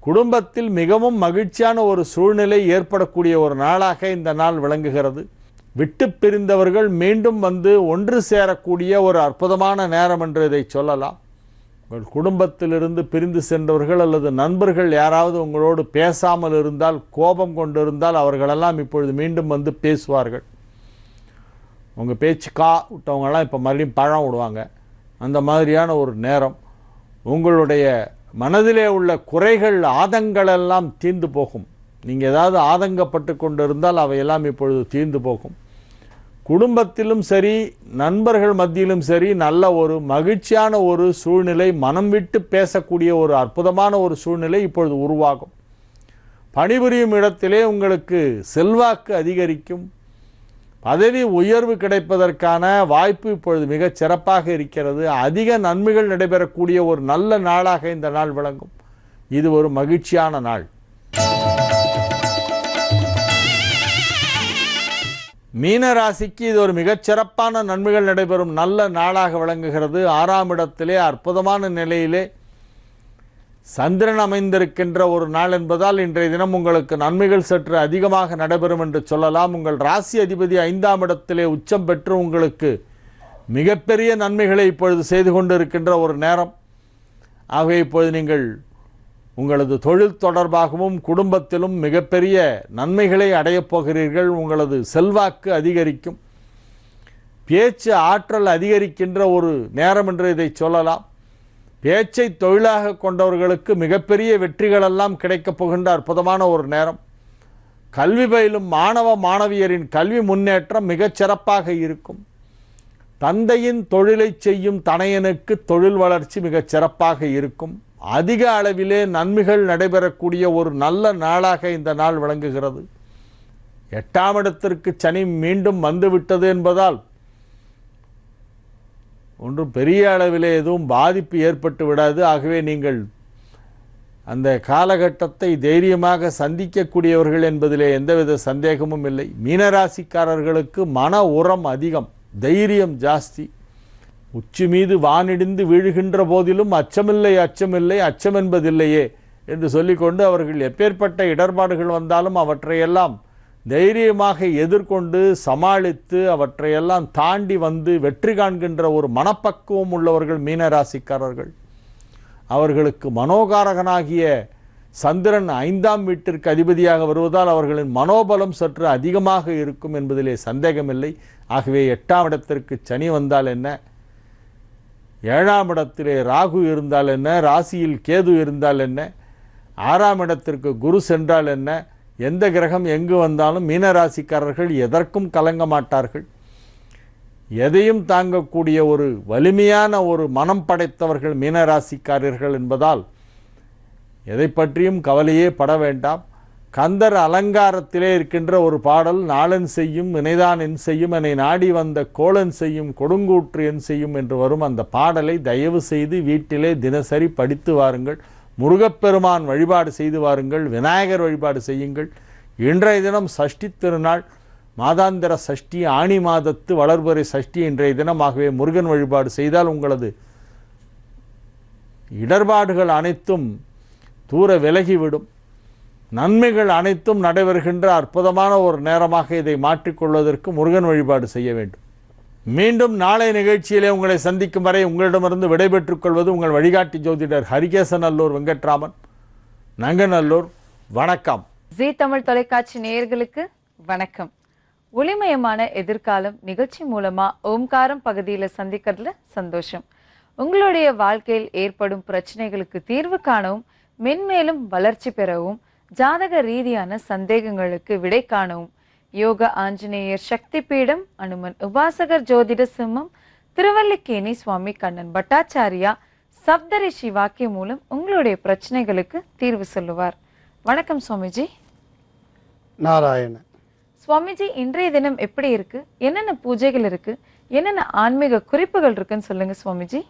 குடும்பத்தில் மிகவும் மகிழ்ச்சியான ஒரு சூழ்நிலை ஏற்படக்கூடிய ஒரு நாளாக இந்த நாள் விளங்குகிறது. விட்டு பிரிந்தவர்கள் மீண்டும் வந்து ஒன்று சேரக்கூடிய ஒரு அற்புதமான நேரம் என்று இதை சொல்லலாம். உங்கள் குடும்பத்திலிருந்து பிரிந்து சென்றவர்கள் அல்லது நண்பர்கள் யாராவது உங்களோடு பேசாமல் இருந்தால், கோபம் கொண்டிருந்தால், அவர்களெல்லாம் இப்பொழுது மீண்டும் வந்து பேசுவார்கள். உங்கள் பேச்சு கா விட்டவங்கெல்லாம் இப்போ மறுபடியும் பழம் விடுவாங்க. அந்த மாதிரியான ஒரு நேரம். உங்களுடைய மனதிலே உள்ள குறைகள், ஆதங்களெல்லாம் தீர்ந்து போகும். நீங்கள் ஏதாவது ஆதங்கப்பட்டு கொண்டு இருந்தால் அவையெல்லாம் இப்பொழுது தீர்ந்து போகும். குடும்பத்திலும் சரி, நண்பர்கள் மத்தியிலும் சரி, நல்ல ஒரு மகிழ்ச்சியான ஒரு சூழ்நிலை, மனம் விட்டு பேசக்கூடிய ஒரு அற்புதமான ஒரு சூழ்நிலை இப்பொழுது உருவாகும். பணிபுரியும் இடத்திலே உங்களுக்கு செல்வாக்கு அதிகரிக்கும். பதவி உயர்வு கிடைப்பதற்கான வாய்ப்பு இப்பொழுது மிகச் சிறப்பாக இருக்கிறது. அதிக நன்மைகள் நடைபெறக்கூடிய ஒரு நல்ல நாளாக இந்த நாள் விளங்கும். இது ஒரு மகிழ்ச்சியான நாள். மீன ராசிக்கு இது ஒரு மிகச்சிறப்பான நன்மைகள் நடைபெறும் நல்ல நாளாக விளங்குகிறது. 6ஆம் இடத்திலே அற்புதமான நிலையிலே சந்திரன் அமைந்திருக்கின்ற ஒரு நாள் என்பதால் இன்றைய தினம் உங்களுக்கு நன்மைகள் சற்று அதிகமாக நடைபெறும் என்று சொல்லலாம். உங்கள் ராசி அதிபதி 5ஆம் இடத்திலே உச்சம் பெற்று உங்களுக்கு மிகப்பெரிய நன்மைகளை இப்பொழுது செய்து கொண்டு இருக்கின்ற ஒரு நேரம். ஆகவே இப்பொழுது நீங்கள் உங்களது தொழில் தொடர்பாகவும் குடும்பத்திலும் மிகப்பெரிய நன்மைகளை அடையப் போகிறீர்கள். உங்களது செல்வாக்கு அதிகரிக்கும். பேச்சு ஆற்றல் அதிகரிக்கின்ற ஒரு நேரம் என்று இதை சொல்லலாம். பேச்சை தொழிலாக கொண்டவர்களுக்கு மிகப்பெரிய வெற்றிகளெல்லாம் கிடைக்கப் போகின்ற அற்புதமான ஒரு நேரம். கல்வி பயிலும் மாணவ மாணவியரின் கல்வி முன்னேற்றம் மிகச் சிறப்பாக இருக்கும். தந்தையின் தொழிலை செய்யும் தனையனுக்கு தொழில் வளர்ச்சி மிகச் சிறப்பாக இருக்கும். அதிக அளவிலே நன்மைகள் நடைபெறக்கூடிய ஒரு நல்ல நாளாக இந்த நாள் விளங்குகிறது. 8ஆம் இடத்திற்கு சனி மீண்டும் வந்துவிட்டது என்பதால் ஒன்றும் பெரிய அளவிலே எதுவும் பாதிப்பு ஏற்பட்டு விடாது. ஆகவே நீங்கள் அந்த காலகட்டத்தை தைரியமாக சந்திக்கக்கூடியவர்கள் என்பதிலே எந்தவித சந்தேகமும் இல்லை. மீனராசிக்காரர்களுக்கு மன உரம் அதிகம், தைரியம் ஜாஸ்தி. உச்சி மீது வானிடிந்து வீழுகின்ற போதிலும் அச்சமில்லை அச்சமில்லை அச்சம் என்பதில்லையே என்று சொல்லிக்கொண்டு அவர்கள் எப்பேற்பட்ட இடர்பாடுகள் வந்தாலும் அவற்றையெல்லாம் தைரியமாக எதிர்கொண்டு சமாளித்து அவற்றையெல்லாம் தாண்டி வந்து வெற்றி காண்கின்ற ஒரு மனப்பக்குவம் உள்ளவர்கள் மீனராசிக்காரர்கள். அவர்களுக்கு மனோகாரகனாகிய சந்திரன் 5ஆம் வீட்டிற்கு அதிபதியாக வருவதால் அவர்களின் மனோபலம் சற்று அதிகமாக இருக்கும் என்பதிலே சந்தேகமில்லை. ஆகவே 8ஆம் இடத்திற்கு சனி வந்தால் என்ன, 7ஆம் இடத்திலே ராகு இருந்தால் என்ன, ராசியில் கேது இருந்தால் என்ன, 6ஆம் இடத்திற்கு குரு சென்றால் என்ன, எந்த கிரகம் எங்கு வந்தாலும் மீனராசிக்காரர்கள் எதற்கும் கலங்க மாட்டார்கள். எதையும் தாங்கக்கூடிய ஒரு வலிமையான ஒரு மனம் படைத்தவர்கள் மீனராசிக்காரர்கள் என்பதால் எதை பற்றியும் கவலையே பட வேண்டாம். கந்தர் அலங்காரத்திலே இருக்கின்ற ஒரு பாடல், நாளன் செய்யும் வினைதான் என் செய்யும் என்னை நாடி வந்த கோளன் செய்யும் கொடுங்கூற்று என் செய்யும் என்று வரும். அந்த பாடலை தயவு செய்து வீட்டிலே தினசரி படித்து வாருங்கள். முருகப்பெருமான் வழிபாடு செய்து வாருங்கள். விநாயகர் வழிபாடு செய்யுங்கள். இன்றைய தினம் சஷ்டி திருநாள், மாதாந்திர சஷ்டி, ஆணி மாதத்து வளர்பறை சஷ்டி இன்றைய தினம். ஆகவே முருகன் வழிபாடு செய்தால் உங்களது இடர்பாடுகள் அனைத்தும் தூர விலகிவிடும். நன்மைகள் அனைத்தும் நடைபெறுகின்ற அற்புதமான ஒரு நேரமாக இதை மாற்றிக்கொள்வதற்கு முருகன் வழிபாடு செய்ய வேண்டும். மீண்டும் நாளை நிகழ்ச்சியிலே உங்களை சந்திக்கும் வரை உங்களிடமிருந்து விடைபெற்றுக் கொள்வது உங்கள் வழிகாட்டி ஜோதிடர் ஹரிகேசநல்லூர் வெங்கட்ராமன், நங்கநல்லூர். வணக்கம். ஜீ தமிழ் தொலைக்காட்சி நேயர்களுக்கு வணக்கம். ஒளிமயமான எதிர்காலம் நிகழ்ச்சி மூலமா ஓம்காரம் பகுதியில் சந்திக்கிறதுல சந்தோஷம். உங்களுடைய வாழ்க்கையில் ஏற்படும் பிரச்சனைகளுக்கு தீர்வு காணவும், மென்மேலும் வளர்ச்சி பெறவும், ஜாதக ரீதியான சந்தேகங்களுக்கு விடை காணவும் யோக ஆஞ்சநேயர் சக்தி பீடம், அனுமன் உபாசகர் ஜோதிட சிம்மம், திருவல்லிக்கேணி சுவாமி கண்ணன் பட்டாச்சாரியா சப்தரிஷி வாக்கியம் மூலம் உங்களுடைய பிரச்சனைகளுக்கு தீர்வு சொல்லுவார். வணக்கம் சுவாமிஜி. நாராயண. சுவாமிஜி, இன்றைய தினம் எப்படி இருக்கு? என்னென்ன பூஜைகள் இருக்கு? என்னென்ன ஆன்மீக குறிப்புகள் இருக்குன்னு சொல்லுங்க சுவாமிஜி.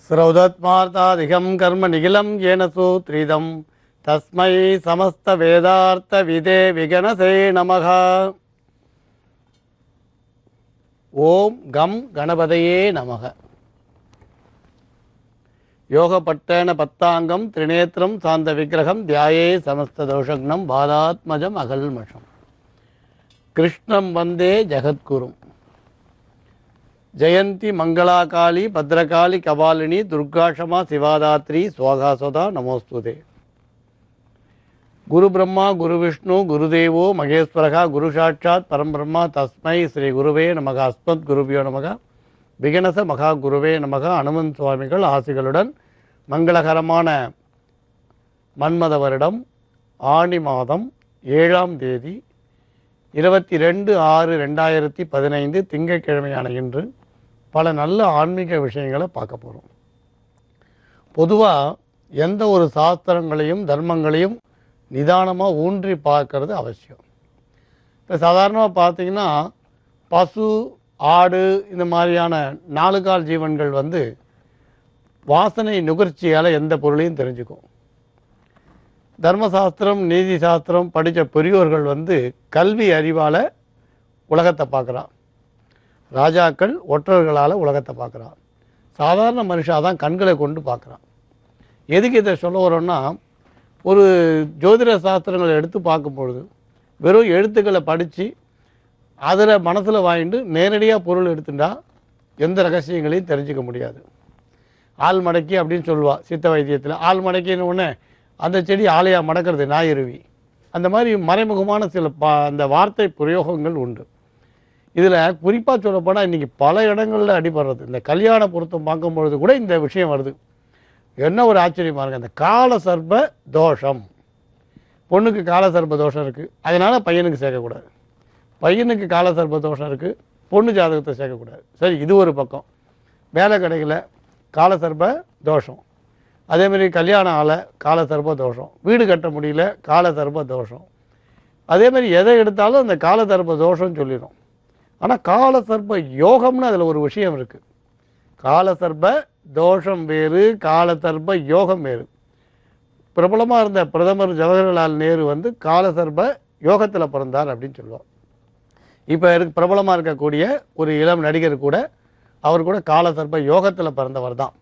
ஸ்ரௌதத்மார்த்தாதிகம் கர்ம நிகிலம் ஏன சூத்ரிதம் தஸ்மை சமஸ்த வேதார்த்த விதே விகனசே நமக. ஓம் கம் கணபதையே நமக. யோகப்பட்டேன பத்தாங்கம் திரிநேத்திரம் சாந்த விக்கிரகம் தியாயே சமஸ்த தோஷக்னம் பாதாத்மஜம் அகல்மஷம். கிருஷ்ணம் வந்தே ஜகத்குரும். ஜெயந்தி மங்களாகாளி பத்ரகாளி கபாலினி துர்காஷமா சிவாதாத்ரி ஸ்வாகாசோதா நமோஸ்துதே. குரு பிரம்மா குரு விஷ்ணு குருதேவோ மகேஸ்வரகா குரு சாட்சாத் பரம்பிரம்மா தஸ்மை ஸ்ரீ குருவே நமக. அஸ்மத் குருபியோ நமக. விகனச மகா குருவே நமக. அனுமன் சுவாமிகள் ஆசிகளுடன் மங்களகரமான மன்மத வருடம் ஆணி மாதம் 7ஆம் தேதி 22/6/2015 திங்கட்கிழமையான இன்று பல நல்ல ஆன்மீக விஷயங்களை பார்க்க போகிறோம். பொதுவாக எந்த ஒரு சாஸ்திரங்களையும் தர்மங்களையும் நிதானமாக ஊன்றி பார்க்கறது அவசியம். இப்போ சாதாரணமாக பார்த்திங்கன்னா பசு, ஆடு இந்த மாதிரியான 4 கால் ஜீவன்கள் வாசனை நுகர்ச்சியால் எந்த பொருளையும் தெரிஞ்சுக்கும். தர்மசாஸ்திரம் நீதி சாஸ்திரம் படித்த பெரியோர்கள் கல்வி அறிவால் உலகத்தை பார்க்குறான். ராஜாக்கள் ஒற்றர்களால் உலகத்தை பார்க்குறான். சாதாரண மனுஷாக தான் கண்களை கொண்டு பார்க்குறான். எதுக்கு இதை சொல்ல வரோன்னா, ஒரு ஜோதிட சாஸ்திரங்களை எடுத்து பார்க்கும்பொழுது வெறும் எழுத்துக்களை படித்து அதில் மனசில் வாங்கிட்டு நேரடியாக பொருள் எடுத்துட்டா எந்த ரகசியங்களையும் தெரிஞ்சிக்க முடியாது. ஆள் மடக்கி அப்படின்னு சொல்லுவா சித்த வைத்தியத்தில். ஆள் மடக்கின்னு ஒன்று அந்த செடி ஆலையாக மடக்கிறது நாயிருவி. அந்த மாதிரி மறைமுகமான சில அந்த வார்த்தை பிரயோகங்கள் உண்டு. இதில் குறிப்பாக சொல்லப்போனால் இன்றைக்கி பல இடங்களில் அடிபடுறது. இந்த கல்யாண பொருத்தம் பார்க்கும்பொழுது கூட இந்த விஷயம் வருது. என்ன ஒரு ஆச்சரியமாக இருக்குது. அந்த கால சர்ப்ப தோஷம், பொண்ணுக்கு கால சர்ப்ப தோஷம் இருக்குது, அதனால் பையனுக்கு சேர்க்கக்கூடாது. பையனுக்கு கால சர்ப்ப தோஷம் இருக்குது, பொண்ணு ஜாதகத்தை சேர்க்கக்கூடாது. சரி, இது ஒரு பக்கம். வேலை கடையில் கால சர்ப்ப தோஷம், அதேமாதிரி கல்யாணம் ஆலை கால சர்ப்ப தோஷம், வீடு கட்ட முடியல கால சர்ப்ப தோஷம். அதேமாதிரி எதை எடுத்தாலும் அந்த கால சர்ப்ப தோஷம்னு சொல்லிடும். ஆனால் கால சர்ப்ப யோகம்னு அதில் ஒரு விஷயம் இருக்குது. கால சர்ப்ப தோஷம் வேறு, கால சர்ப்ப யோகம் வேறு. பிரபலமாக இருந்த பிரதமர் ஜவஹர்லால் நேரு கால சர்ப்ப யோகத்தில் பிறந்தார் அப்படின்னு சொல்லுவார். இப்போ பிரபலமாக இருக்கக்கூடிய ஒரு இளம் நடிகர் கூட, அவர் கூட கால சர்ப்ப யோகத்தில் பிறந்தவர் தான்.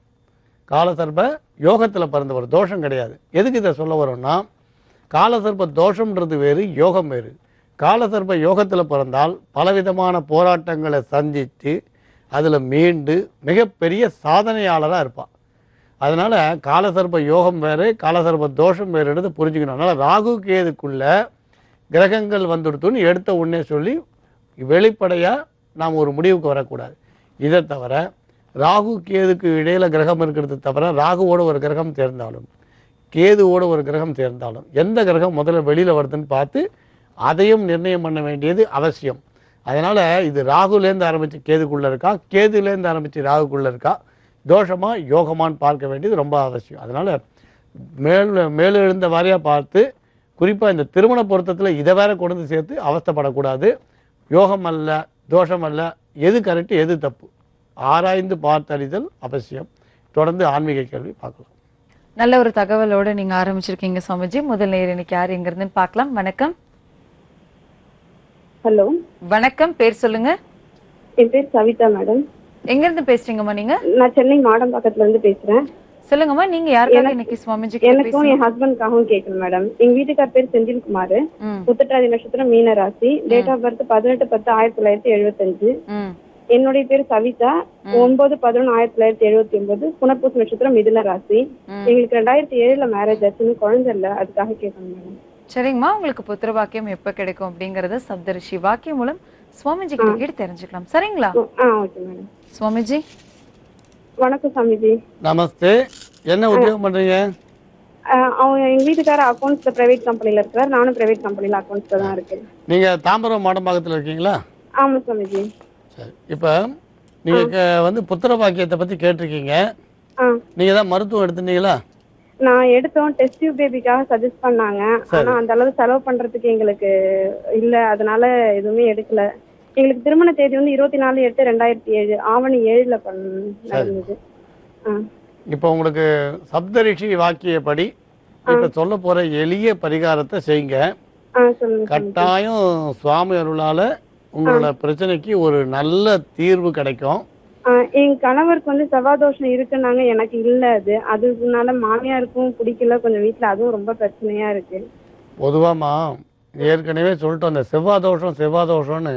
கால சர்ப்ப யோகத்தில் பிறந்தவர், தோஷம் கிடையாது. எதுக்கு இதை சொல்ல வரோம்னா, கால சர்ப்ப தோஷம்ன்றது வேறு, யோகம் வேறு. கால சர்ப்ப யோகத்தில் பிறந்தால் பலவிதமான போராட்டங்களை சந்தித்து அதில் மீண்டு மிகப்பெரிய சாதனையாளராக இருப்பாள். அதனால் கால சர்ப்ப யோகம் வேறு, கால சர்ப்ப தோஷம் வேறுன்றது புரிஞ்சுக்கணும். அதனால் ராகு கேதுக்குள்ள கிரகங்கள் வந்துடுத்துன்னு எடுத்த உடனே சொல்லி வெளிப்படையாக நாம் ஒரு முடிவுக்கு வரக்கூடாது. இதை தவிர ராகு கேதுக்கு இடையில் கிரகம் இருக்கிறது தவிர, ராகுவோட ஒரு கிரகம் சேர்ந்தாலும் கேதுவோட ஒரு கிரகம் சேர்ந்தாலும் எந்த கிரகம் முதல்ல வெளியில் வருதுன்னு பார்த்து அதையும் நிர்ணயம் பண்ண வேண்டியது அவசியம். அதனால் இது ராகுலேருந்து ஆரம்பித்து கேதுக்குள்ளே இருக்கா, கேதுலேருந்து ஆரம்பித்து ராகுக்குள்ளே இருக்கா, தோஷமாக யோகமானு பார்க்க வேண்டியது ரொம்ப அவசியம். அதனால் மேலெழுந்த வாரியாக பார்த்து குறிப்பாக இந்த திருமண பொருத்தத்தில் இதை வேற கொண்டு வந்து சேர்த்து அவஸ்தைப்படக்கூடாது. யோகம் அல்ல, தோஷம் அல்ல, எது கரெக்டு எது தப்பு ஆராய்ந்து பார்த்தறிதல் அவசியம். தொடர்ந்து ஆன்மீக கேள்வி பார்க்கலாம். நல்ல ஒரு தகவலோட நீங்க ஆரம்பிச்சிருக்கீங்க சுவாமிஜி. முதல் நேர் இன்னைக்கு யார் எங்க இருந்துன்னு பார்க்கலாம். வணக்கம். ஹலோ வணக்கம், பேர் சொல்லுங்க. என் பேர் சவிதா மேடம். எங்க இருந்து பேசுறீங்கம்மா நீங்க? நான் சென்னை மாடம்பாக்கத்துல இருந்து பேசுறேன். சொல்லுங்கம்மா, நீங்க யாருக்காக இன்னைக்கு சுவாமிஜி கிட்ட எனக்கும் என் ஹஸ்பண்ட்காகவும் கேட்கணும் மேடம். எங்க வீட்டுக்கார் பேர் செந்தில்குமார், உத்திரட்டாதி நட்சத்திரம் மீன ராசி, டேட் ஆஃப் பர்த் 18/10/1975. என்னுடைய பேர் சவிதா, 9/11/1979, புனர்பூச நட்சத்திரம் மிதுன ராசி. எங்களுக்கு 2007 மேரேஜ் ஆச்சுன்னு, குழந்தை இல்ல, அதுக்காக கேட்கணும் மேடம். சரிங்கம்மா, உங்களுக்கு புத்திர பாக்கியம் எப்ப கிடைக்கும் அப்படிங்கறத சப்தரிஷி வாக்கியம் மூலம் சுவாமிஜி கிட்ட கேட்டு தெரிஞ்சுக்கலாம். சரிங்களா? Okay madam. சுவாமிஜி வணக்கம் சாமிஜி. நமஸ்தே. என்ன உத்தியோகம் பண்றீங்க? அவங்க எங்க வீட்டுக்கார அக்கௌண்ட்ஸ்ல பிரைவேட் கம்பெனில இருக்காரு, நானும் பிரைவேட் கம்பெனில அக்கௌண்ட்ஸ்ல தான் இருக்கேன். நீங்க தாம்பரம் மாடம்பாக்கத்தில் இருக்கீங்களா? ஆமா சாமிஜி. சரி, இப்போ நீங்க வந்து புத்திர பாக்கியத்தை பத்தி கேட்டிருக்கீங்க. நீங்க தான் மருத்துவம் எடுத்துட்டீங்களா? நான் எடுத்தோம், டெஸ்ட் டியூப் பேபிக்காக சஜஸ்ட் பண்ணாங்க. ஆனா அந்த அளவு செலவு பண்றதுக்கு எங்களுக்கு இல்ல, அதனால எதுவுமே எடுக்கல. எங்களுக்கு திருமண தேதி வந்து 24/8/2007 ஆவணி 7ல நடந்தது. இப்போ உங்களுக்கு சப்தரிஷி வாக்கியப்படி இப்ப சொல்ல போற எளிய பரிகாரத்தை செய்யுங்க. கட்டாயம் சுவாமி அருளால உங்களோட பிரச்சனைக்கு ஒரு நல்ல தீர்வு கிடைக்கும். என் கணவருக்கு வந்து செவ்வாதோஷம் இருக்குன்னாங்க, எனக்கு இல்ல. அதுனால மாமியாருக்கும் பிடிக்கல கொஞ்சம் வீட்டுல, அதுவும் ரொம்ப பிரச்சனையா இருக்கு. பொதுவாமா ஏற்கனவே சொல்லிட்டோம், அந்த செவ்வாதோஷம்னு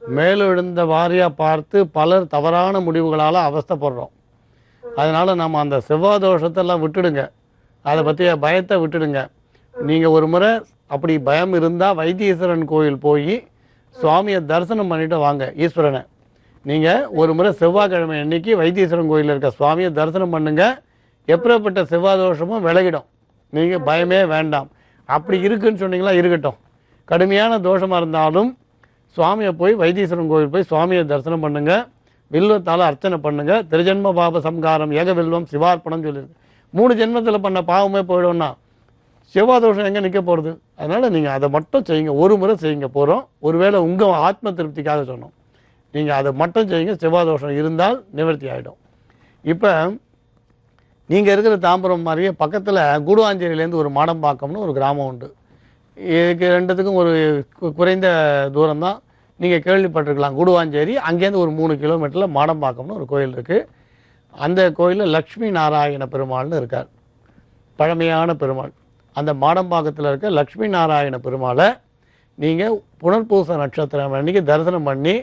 மேலெழுந்த வாரியா பார்த்து பலர் தவறான முடிவுகளால அவஸ்தைப்படுறோம். அதனால நம்ம அந்த செவ்வாதோஷத்தெல்லாம் விட்டுடுங்க, அதை பற்றிய பயத்தை விட்டுடுங்க. நீங்கள் ஒரு முறை அப்படி பயம் இருந்தால் வைத்தீஸ்வரன் கோயில் போய் சுவாமியை தரிசனம் பண்ணிட்டு வாங்க. ஈஸ்வரனை நீங்கள் ஒரு முறை செவ்வாய்க்கிழமை அன்னைக்கு வைத்தீஸ்வரன் கோயிலில் இருக்க சுவாமியை தரிசனம் பண்ணுங்க. எப்பேற்பட்ட செவ்வாதோஷமும் விலகிடும். நீங்கள் பயமே வேண்டாம். அப்படி இருக்குன்னு சொன்னீங்களா, இருக்கட்டும். கடுமையான தோஷமாக இருந்தாலும் சுவாமியை போய் வைத்தீஸ்வரன் கோயில் போய் சுவாமியை தரிசனம் பண்ணுங்க. வில்வத்தால் அர்ச்சனை பண்ணுங்க. திருஜென்ம பாப சம்காரம் ஏக வில்வம் சிவார்ப்பணம் சொல்லியிருக்கு. 3 ஜென்மத்தில் பண்ண பாவமே போயிடும்னா செவ்வாதோஷம் எங்கே நிற்க போகிறது? அதனால் நீங்கள் அதை மட்டும் செய்யுங்க. ஒரு முறை செய்யுங்க போகிறோம். ஒருவேளை உங்கள் ஆத்ம திருப்திக்காக சொன்னோம், நீங்கள் அதை மட்டும் செய்யுங்க. செவ்வாதோஷம் இருந்தால் நிவர்த்தி ஆகிடும். இப்போ நீங்கள் இருக்கிற தாம்பரம் மாதிரியே பக்கத்தில் கூடுவாஞ்சேரியிலேருந்து ஒரு மாடம்பாக்கம்னு ஒரு கிராமம் உண்டு. இதுக்கு ரெண்டுத்துக்கும் ஒரு குறைந்த தூரம் தான். நீங்கள் கேள்விப்பட்டிருக்கலாம் கூடுவாஞ்சேரி. அங்கேருந்து ஒரு 3 கிலோமீட்டரில் மாடம்பாக்கம்னு ஒரு கோயில் இருக்குது. அந்த கோயிலில் லக்ஷ்மி நாராயண பெருமாள்னு இருக்கார், பழமையான பெருமாள். அந்த மாடம்பாக்கத்தில் இருக்க லக்ஷ்மி நாராயண பெருமாளை நீங்கள் புனர்பூச நட்சத்திரம் அன்றைக்கி தரிசனம் பண்ணி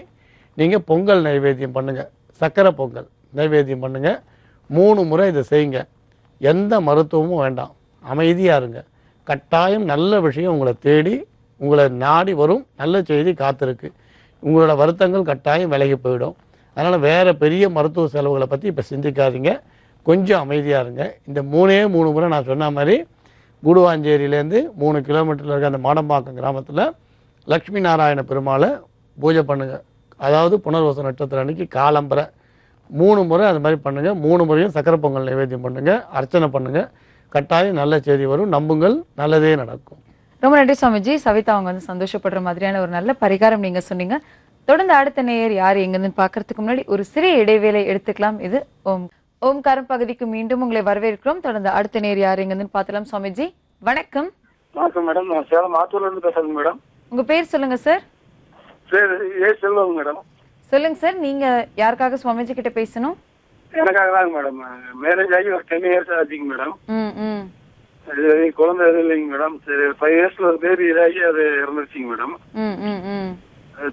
நீங்கள் பொங்கல் நைவேத்தியம் பண்ணுங்கள். சக்கரை பொங்கல் நைவேத்தியம் பண்ணுங்கள். 3 முறை இதை செய்யுங்க. எந்த மருத்துவமும் வேண்டாம், அமைதியாக இருங்க. கட்டாயம் நல்ல விஷயம் உங்களை தேடி உங்களை நாடி வரும். நல்ல செய்தி காத்திருக்கு. உங்களோட வருத்தங்கள் கட்டாயம் விலகி போயிடும். அதனால் வேறு பெரிய மருத்துவ செலவுகளை பற்றி இப்போ சிந்திக்காதீங்க. கொஞ்சம் அமைதியாக இருங்க. இந்த 3 முறை நான் சொன்ன மாதிரி கூடுவாஞ்சேரியிலேருந்து 3 கிலோமீட்டரில் இருக்க அந்த மாடம்பாக்கம் கிராமத்தில் லக்ஷ்மி நாராயண பெருமாளை பூஜை பண்ணுங்கள். அதாவது புனர்வசு நட்சத்திரம் அன்றைக்கி காலம்பரை 3 முறை அது மாதிரி பண்ணுங்கள். 3 முறையும் சக்கரை பொங்கல் நைவேத்தியம் பண்ணுங்கள், அர்ச்சனை பண்ணுங்கள். கட்டாயம் நல்ல செய்தி வரும். நம்புங்கள், நல்லதே நடக்கும். ரொம்ப நன்றி சுவாமிஜி. சவிதா அவங்க வந்து சந்தோஷப்படுற மாதிரியான ஒரு நல்ல பரிகாரம் நீங்க சொன்னீங்க. தொடர்ந்து அடுத்த நேயர் யார் எங்கன்னு பார்க்கறதுக்கு முன்னாடி ஒரு சிறிய இடைவேளை எடுத்துக்கலாம். இது ஓம்காரம் பகுதிக்கு மீண்டும் உங்களை வரவேற்கிறோம். தொடர்ந்து அடுத்த நேயர் யார் எங்கன்னு பார்க்கலாம். சுவாமிஜி வணக்கம். வணக்கம் மேடம், நான் சேலம் ஆத்தூர்ல இருந்து பேசுறேன் மேடம். உங்க பேர் சொல்லுங்க சார். சரி, செல்வம் மேடம். சொல்லுங்க சார், நீங்க யாருக்காக சுவாமிஜி கிட்ட பேசணும்? எனக்காக தான் மேடம். மேரேஜ் ஆகி ஒரு 10 இயர்ஸ் ஆச்சுங்க மேடம். குழந்தை எதுவும் இல்லைங்க மேடம். சரி, 5 இயர்ஸ்ல ஒரு பேபி இதாகி அது இறந்துருச்சுங்க மேடம்.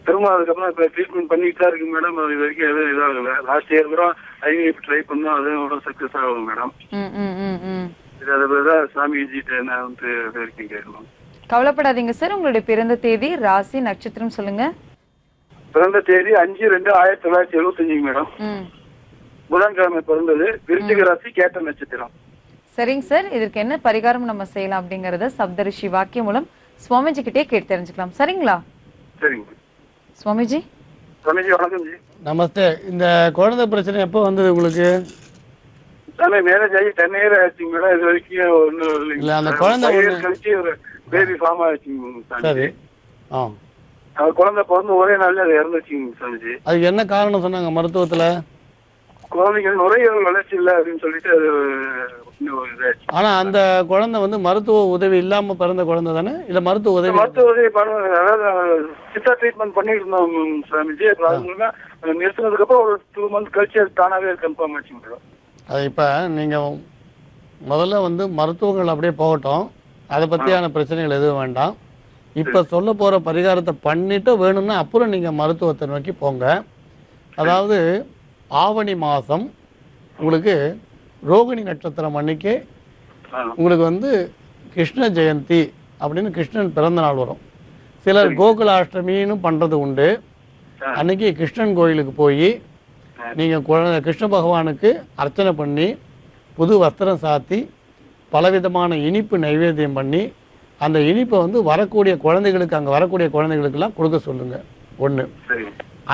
திரும்ப அதுக்கப்புறம் இப்ப ட்ரீட்மெண்ட் பண்ணிட்டு தான் இருக்கு மேடம். அது வரைக்கும் எதுவும் இதாகல. லாஸ்ட் இயர் கூட ஐவிஎஃப் ட்ரை பண்ணோம், அதுவும் சக்சஸ் ஆகும் மேடம். இது அதுதான் சாமிஜிட்ட நான் வந்து வரைக்கும் கேட்கணும். கவலைப்படாதீங்க சார். உங்களுடைய பிறந்த தேதி, ராசி, நட்சத்திரம் சொல்லுங்க. பிறந்த தேதி 5/2/1975 மேடம். புதன்கிழமை பிறந்தது. விருச்சிக ராசி, கேட்ட நட்சத்திரம். சரிங்க சார், இதற்கு என்ன பரிகாரம் நம்ம செய்யலாம் அப்படிங்கறத சப்தரிஷி வாக்கியம் மூலம் சுவாமிஜி கிட்டே கேட்டு தெரிஞ்சுக்கலாம். சரிங்களா? சரிங்க சுவாமிஜி. சுவாமிஜி வணக்கம் ஜி. நமஸ்தே. இந்த குழந்தை பிரச்சனை எப்போ வந்தது உங்களுக்கு? மேரேஜ் ஆகி 10 இயர் ஆச்சுங்க மேடம். இது வரைக்கும் ஒன்றும் இல்லை. அந்த குழந்தை கழிச்சு ஒரு பேபி ஃபார்ம் ஆயிடுச்சுங்க சாமிஜி. சரி. ஆ, அவர் குழந்தை பிறந்து ஒரே நாள்ல அது இறந்துச்சுங்க சாமிஜி. அதுக்கு என்ன காரணம் சொன்னாங்க மருத்துவத்தில்? குழந்தைங்க நுரையீரல் வளர்ச்சி இல்லை அப்படின்னு சொல்லிட்டு அது இன்னும் இதாச்சு. ஆனால் அந்த குழந்தை வந்து மருத்துவ உதவி இல்லாமல் பிறந்த குழந்தை தானே, இல்லை மருத்துவ உதவி? மருத்துவ உதவி பண்ணுவாங்க, அதாவது சித்தா ட்ரீட்மெண்ட் பண்ணிட்டு இருந்தோம் சாமிஜி. அப்புறம் அது மூலமா நிறுத்தினதுக்கு அப்புறம் ஒரு 2 months கழிச்சு அது தானாவே கன்ஃபார்ம் ஆச்சுங்க மேடம். அது இப்போ நீங்கள் முதல்ல வந்து மருத்துவங்கள் அப்படியே போகட்டும், அதை பற்றியான பிரச்சனைகள் எதுவும் வேண்டாம். இப்போ சொல்ல போகிற பரிகாரத்தை பண்ணிட்டு வேணும்னா அப்புறம் நீங்கள் மருத்துவத்தை நோக்கி போங்க. அதாவது ஆவணி மாதம் உங்களுக்கு ரோகிணி நட்சத்திரம் அன்னைக்கு உங்களுக்கு வந்து கிருஷ்ண ஜெயந்தி அப்படின்னு கிருஷ்ணன் பிறந்த நாள் வரும். சிலர் கோகுலாஷ்டமின்னு பண்ணுறது உண்டு. அன்னைக்கு கிருஷ்ணன் கோயிலுக்கு போய் நீங்கள் கிருஷ்ண பகவானுக்கு அர்ச்சனை பண்ணி புது வஸ்திரம் சாத்தி பலவிதமான இனிப்பு நைவேத்தியம் பண்ணி அந்த இனிப்பை வந்து வரக்கூடிய குழந்தைகளுக்கு, அங்கே வரக்கூடிய குழந்தைகளுக்கெல்லாம் கொடுக்க சொல்லுங்கள். ஒன்று.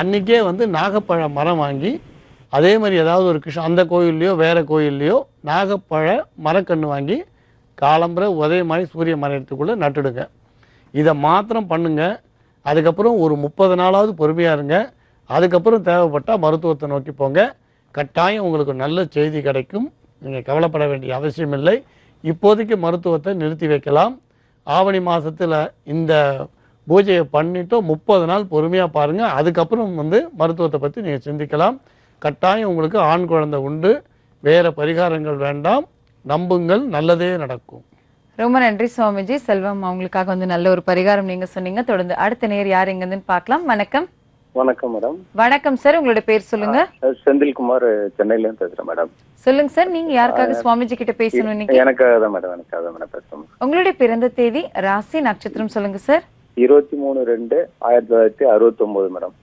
அன்றைக்கே வந்து நாகப்பழ மரம் வாங்கி அதே மாதிரி ஏதாவது ஒரு அந்த கோயில்லையோ வேறு கோயில்லையோ நாகப்பழ மரக்கன்று வாங்கி காலம்பரை உதயமாய் சூரிய மறையத்துக்குள்ளே நட்டுடுங்க. இதை மாத்திரம் பண்ணுங்க. அதுக்கப்புறம் ஒரு 30 நாளாவது பொறுமையாக இருங்க. அதுக்கப்புறம் தேவைப்பட்டால் மருத்துவத்தை நோக்கி போங்க. கட்டாயம் உங்களுக்கு நல்ல செய்தி கிடைக்கும். நீங்கள் கவலைப்பட வேண்டிய அவசியம் இல்லை. இப்போதைக்கு மருத்துவத்தை நிறுத்தி வைக்கலாம். ஆவணி மாதத்தில் இந்த பூஜையை பண்ணிவிட்டு 30 நாள் பொறுமையாக பாருங்கள். அதுக்கப்புறம் வந்து மருத்துவத்தை பற்றி நீங்கள் சிந்திக்கலாம். கட்டாயம் உங்களுக்கு ஆண் குழந்தை உண்டு. வேறு பரிகாரங்கள் வேண்டாம். நம்புங்கள், நல்லதே நடக்கும். ரொம்ப நன்றி சுவாமிஜி. செல்வம் அவங்களுக்காக வந்து நல்ல ஒரு பரிகாரம் நீங்க சொன்னீங்க. தொடர்ந்து அடுத்த நேர் யார் எங்கன்னு பார்க்கலாம். வணக்கம். வணக்கம் மேடம். வணக்கம் சார், உங்களோட பேர் சொல்லுங்க. செந்தில்குமார், சென்னையில இருந்து பேசுறேன் மேடம். சொல்லுங்க சார், நீங்க யாருக்காக சுவாமிஜி கிட்ட பேசணும் இன்னைக்கு? எனக்காக தான் மேடம், எனக்காக தான் மேடம் பேசுறேன். உங்களுடைய பிறந்த தேதி, ராசி, நட்சத்திரம் சொல்லுங்க சார். 23/2/1969 மேடம்.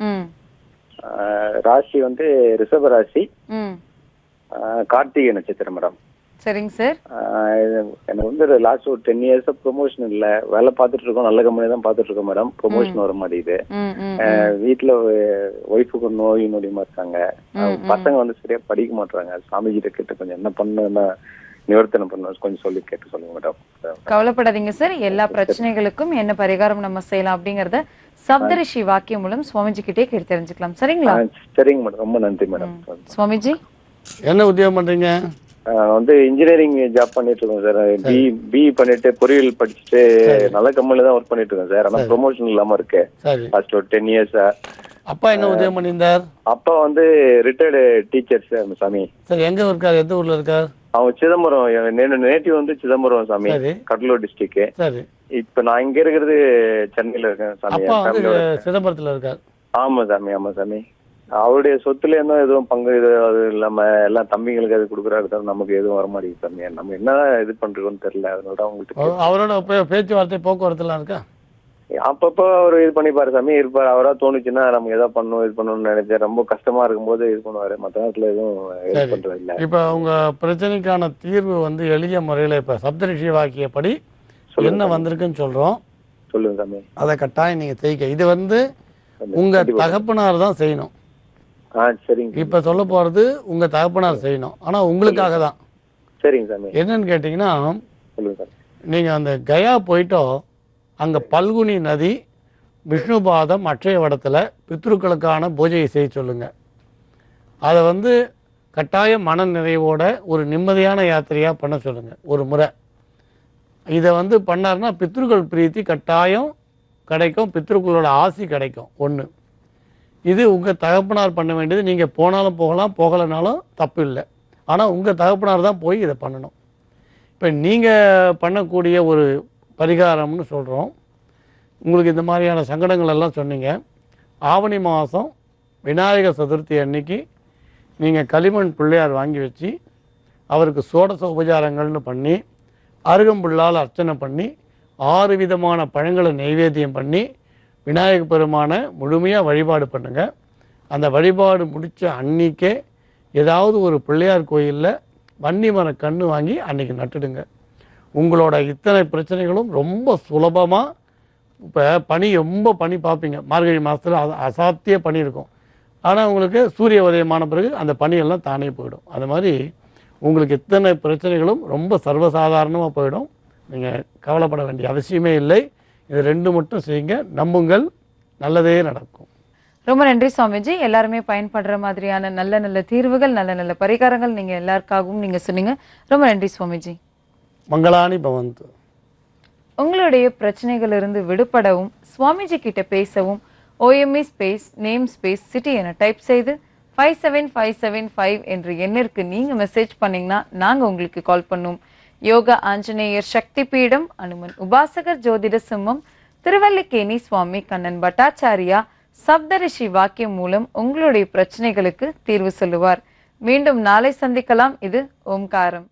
ராசி வந்து ரிஷப ராசி, கார்த்திகை நட்சத்திரம் மேடம். சரிங்க சார். எனக்கு வந்து லாஸ்ட் ஒரு 10 years ப்ரொமோஷன் இல்ல, வேலை பார்த்துட்டு இருக்கோம், நல்ல கம்பெனி தான் பார்த்துட்டு இருக்கோம் மேடம். ப்ரொமோஷன் வர மாட்டேங்குது. வீட்டுல ஒய்ஃபுக்கு நோய் நொடிமா இருக்காங்க. பசங்க வந்து சரியா படிக்க மாட்டாங்க. சாமிஜிட்ட கேட்டு கொஞ்சம் என்ன பண்ண நிவர்த்தனை பண்ண கொஞ்சம் சொல்லி கேட்டு சொல்லுங்க மேடம். கவலைப்படாதீங்க சார், எல்லா பிரச்சனைகளுக்கும் என்ன பரிகாரம் நம்ம செய்யலாம் அப்படிங்கறத சப்தரிஷி வாக்கியம் மூலம் சுவாமிஜி கிட்டே கேட்டு தெரிஞ்சுக்கலாம். சரிங்களா? சரிங்க மேடம், ரொம்ப நன்றி மேடம். சுவாமிஜி, என்ன உத்தியோகம் பண்றீங்க? வந்து இன்ஜினியரிங் ஜாப் பண்ணிட்டு இருக்கோம் சார். பி பண்ணிட்டு பொறியியல் படிச்சுட்டு நல்ல கம்பெனில தான் ஒர்க் பண்ணிட்டு இருக்கோம் சார். ஆனா ப்ரொமோஷன் இல்லாம இருக்கு லாஸ்ட் ஒரு 10 years. அப்பா என்ன உதவி பண்ணியிருந்தார்? அப்பா வந்து ரிட்டையர்டு டீச்சர் சார் சாமி. சரி, எங்க இருக்காரு? எந்த ஊர்ல இருக்கார்? அவங்க சிதம்பரம். நேட்டிவ் வந்து சிதம்பரம் சாமி, கடலூர் டிஸ்ட்ரிக்ட். சரி. இப்ப நான் இங்க இருக்கிறது சென்னையில இருக்கேன் சாமி. அப்பா வந்து சிதம்பரத்துல இருக்கார். ஆமா சாமி, ஆமா சாமி. அவருடைய சொத்துல இருந்தும் எதுவும் பங்கு இது அது இல்லாம எல்லாம் தம்பிங்களுக்கு அது கொடுக்குறாரு. நமக்கு எதுவும் வரமாட்டேங்குது சாமி. நம்ம என்ன இது பண்றோம்னு தெரியல. அதனால அவங்கள்ட்ட அவரோட பேச்சுவார்த்தை போக்குவரத்து எல்லாம் இருக்கா? அப்பப்போ அவர் இது பண்ணிப்பாரு சாமி, இருப்பாரு. அவரா தோணுச்சுன்னா நமக்கு ஏதாவது பண்ணணும் இது பண்ணணும்னு நினைச்சேன். ரொம்ப கஷ்டமா இருக்கும்போது இது பண்ணுவாரு. மற்ற நேரத்துல எதுவும் இது பண்றது இல்லை. இப்ப உங்க பிரச்சனைக்கான தீர்வு வந்து எளிய முறையில இப்ப சப்தரிஷி வாக்கியப்படி என்ன வந்திருக்குன்னு சொல்றோம். சொல்லுங்க சாமி. அதை கட்டாயம் நீங்க செய்ய. இது வந்து உங்க தகப்பனார் தான் செய்யணும். சரிங்க. இப்ப சொல்ல போறது உங்க தகப்பனார் செய்யணும். ஆனா உங்களுக்காக தான். சரிங்க சாமி. என்னன்னு கேட்டீங்கன்னா, சொல்லுங்க சாமி. நீங்க அந்த கயா போயிட்டோ, அங்க பல்குனி நதி விஷ்ணுபாதம் அட்சய வடத்துல பித்ருக்களுக்கான பூஜையை செய்ய சொல்லுங்க. அதை வந்து கட்டாயம் மன நிறைவோட ஒரு நிம்மதியான யாத்திரையா பண்ண சொல்லுங்க ஒரு முறை. இதை வந்து பண்ணாருன்னா பித்ருக்கள் பிரீத்தி கட்டாயம் கிடைக்கும், பித்ருக்களோட ஆசி கிடைக்கும். ஒன்று. இது உங்கள் தகப்பனார் பண்ண வேண்டியது. நீங்கள் போனாலும் போகலாம், போகலைனாலும் தப்பு இல்லை. ஆனால் உங்கள் தகப்பனார் தான் போய் இதை பண்ணணும். இப்போ நீங்கள் பண்ணக்கூடிய ஒரு பரிகாரம்னு சொல்கிறோம். உங்களுக்கு இந்த மாதிரியான சங்கடங்கள் எல்லாம் சொன்னீங்க. ஆவணி மாதம் விநாயகர் சதுர்த்தி அன்னைக்கு நீங்கள் களிமண் பிள்ளையார் வாங்கி வச்சு அவருக்கு சோடச உபச்சாரங்கள்னு பண்ணி அருகம்புல்லால் அர்ச்சனை பண்ணி 6 விதமான பழங்களை நைவேத்தியம் பண்ணி விநாயக பெருமானை முழுமையாக வழிபாடு பண்ணுங்கள். அந்த வழிபாடு முடித்த அன்றைக்கே ஏதாவது ஒரு பிள்ளையார் கோயிலில் வன்னி மர கன்று வாங்கி அன்றைக்கி நட்டுடுங்க. உங்களோட இத்தனை பிரச்சனைகளும் ரொம்ப சுலபமாக. இப்போ ரொம்ப பனி பார்ப்பீங்க, மார்கழி மாதத்தில் அசாத்திய பனி இருக்கும். ஆனால் உங்களுக்கு சூரிய உதயமான பிறகு அந்த பனியெல்லாம் தானே போயிடும். அது மாதிரி உங்களுக்கு இத்தனை பிரச்சனைகளும் ரொம்ப சர்வசாதாரணமாக போயிடும். நீங்கள் கவலைப்பட வேண்டிய அவசியமே இல்லை. இது 2 மட்டும் செய்யுங்க, நம்புங்கள், நல்லதே நடக்கும். ரொம்ப நன்றி சுவாமிஜி. எல்லாருமே பயன்படுற மாதிரியான நல்ல நல்ல தீர்வுகள், நல்ல நல்ல பரிகாரங்கள் நீங்க எல்லாருக்காகவும் நீங்க சொன்னீங்க. ரொம்ப நன்றி சுவாமிஜி. மங்களானி பவந்து. உங்களுடைய பிரச்சனைகளிலிருந்து விடுபடவும் சுவாமிஜி கிட்ட பேசவும் OME space name space city என டைப் செய்து 57575 என்ற எண்ணிற்கு நீங்க மெசேஜ் பண்ணீங்கன்னா நாங்க உங்களுக்கு கால் பண்ணுவோம். யோகா ஆஞ்சநேயர் சக்தி பீடம், அனுமன் உபாசகர் ஜோதிட சிம்மம், திருவல்லிக்கேணி சுவாமி கண்ணன் பட்டாச்சாரியா சப்தரிஷி வாக்கியம் மூலம் உங்களுடைய பிரச்சனைகளுக்கு தீர்வு சொல்லுவார். மீண்டும் நாளை சந்திக்கலாம். இது ஓம்காரம்.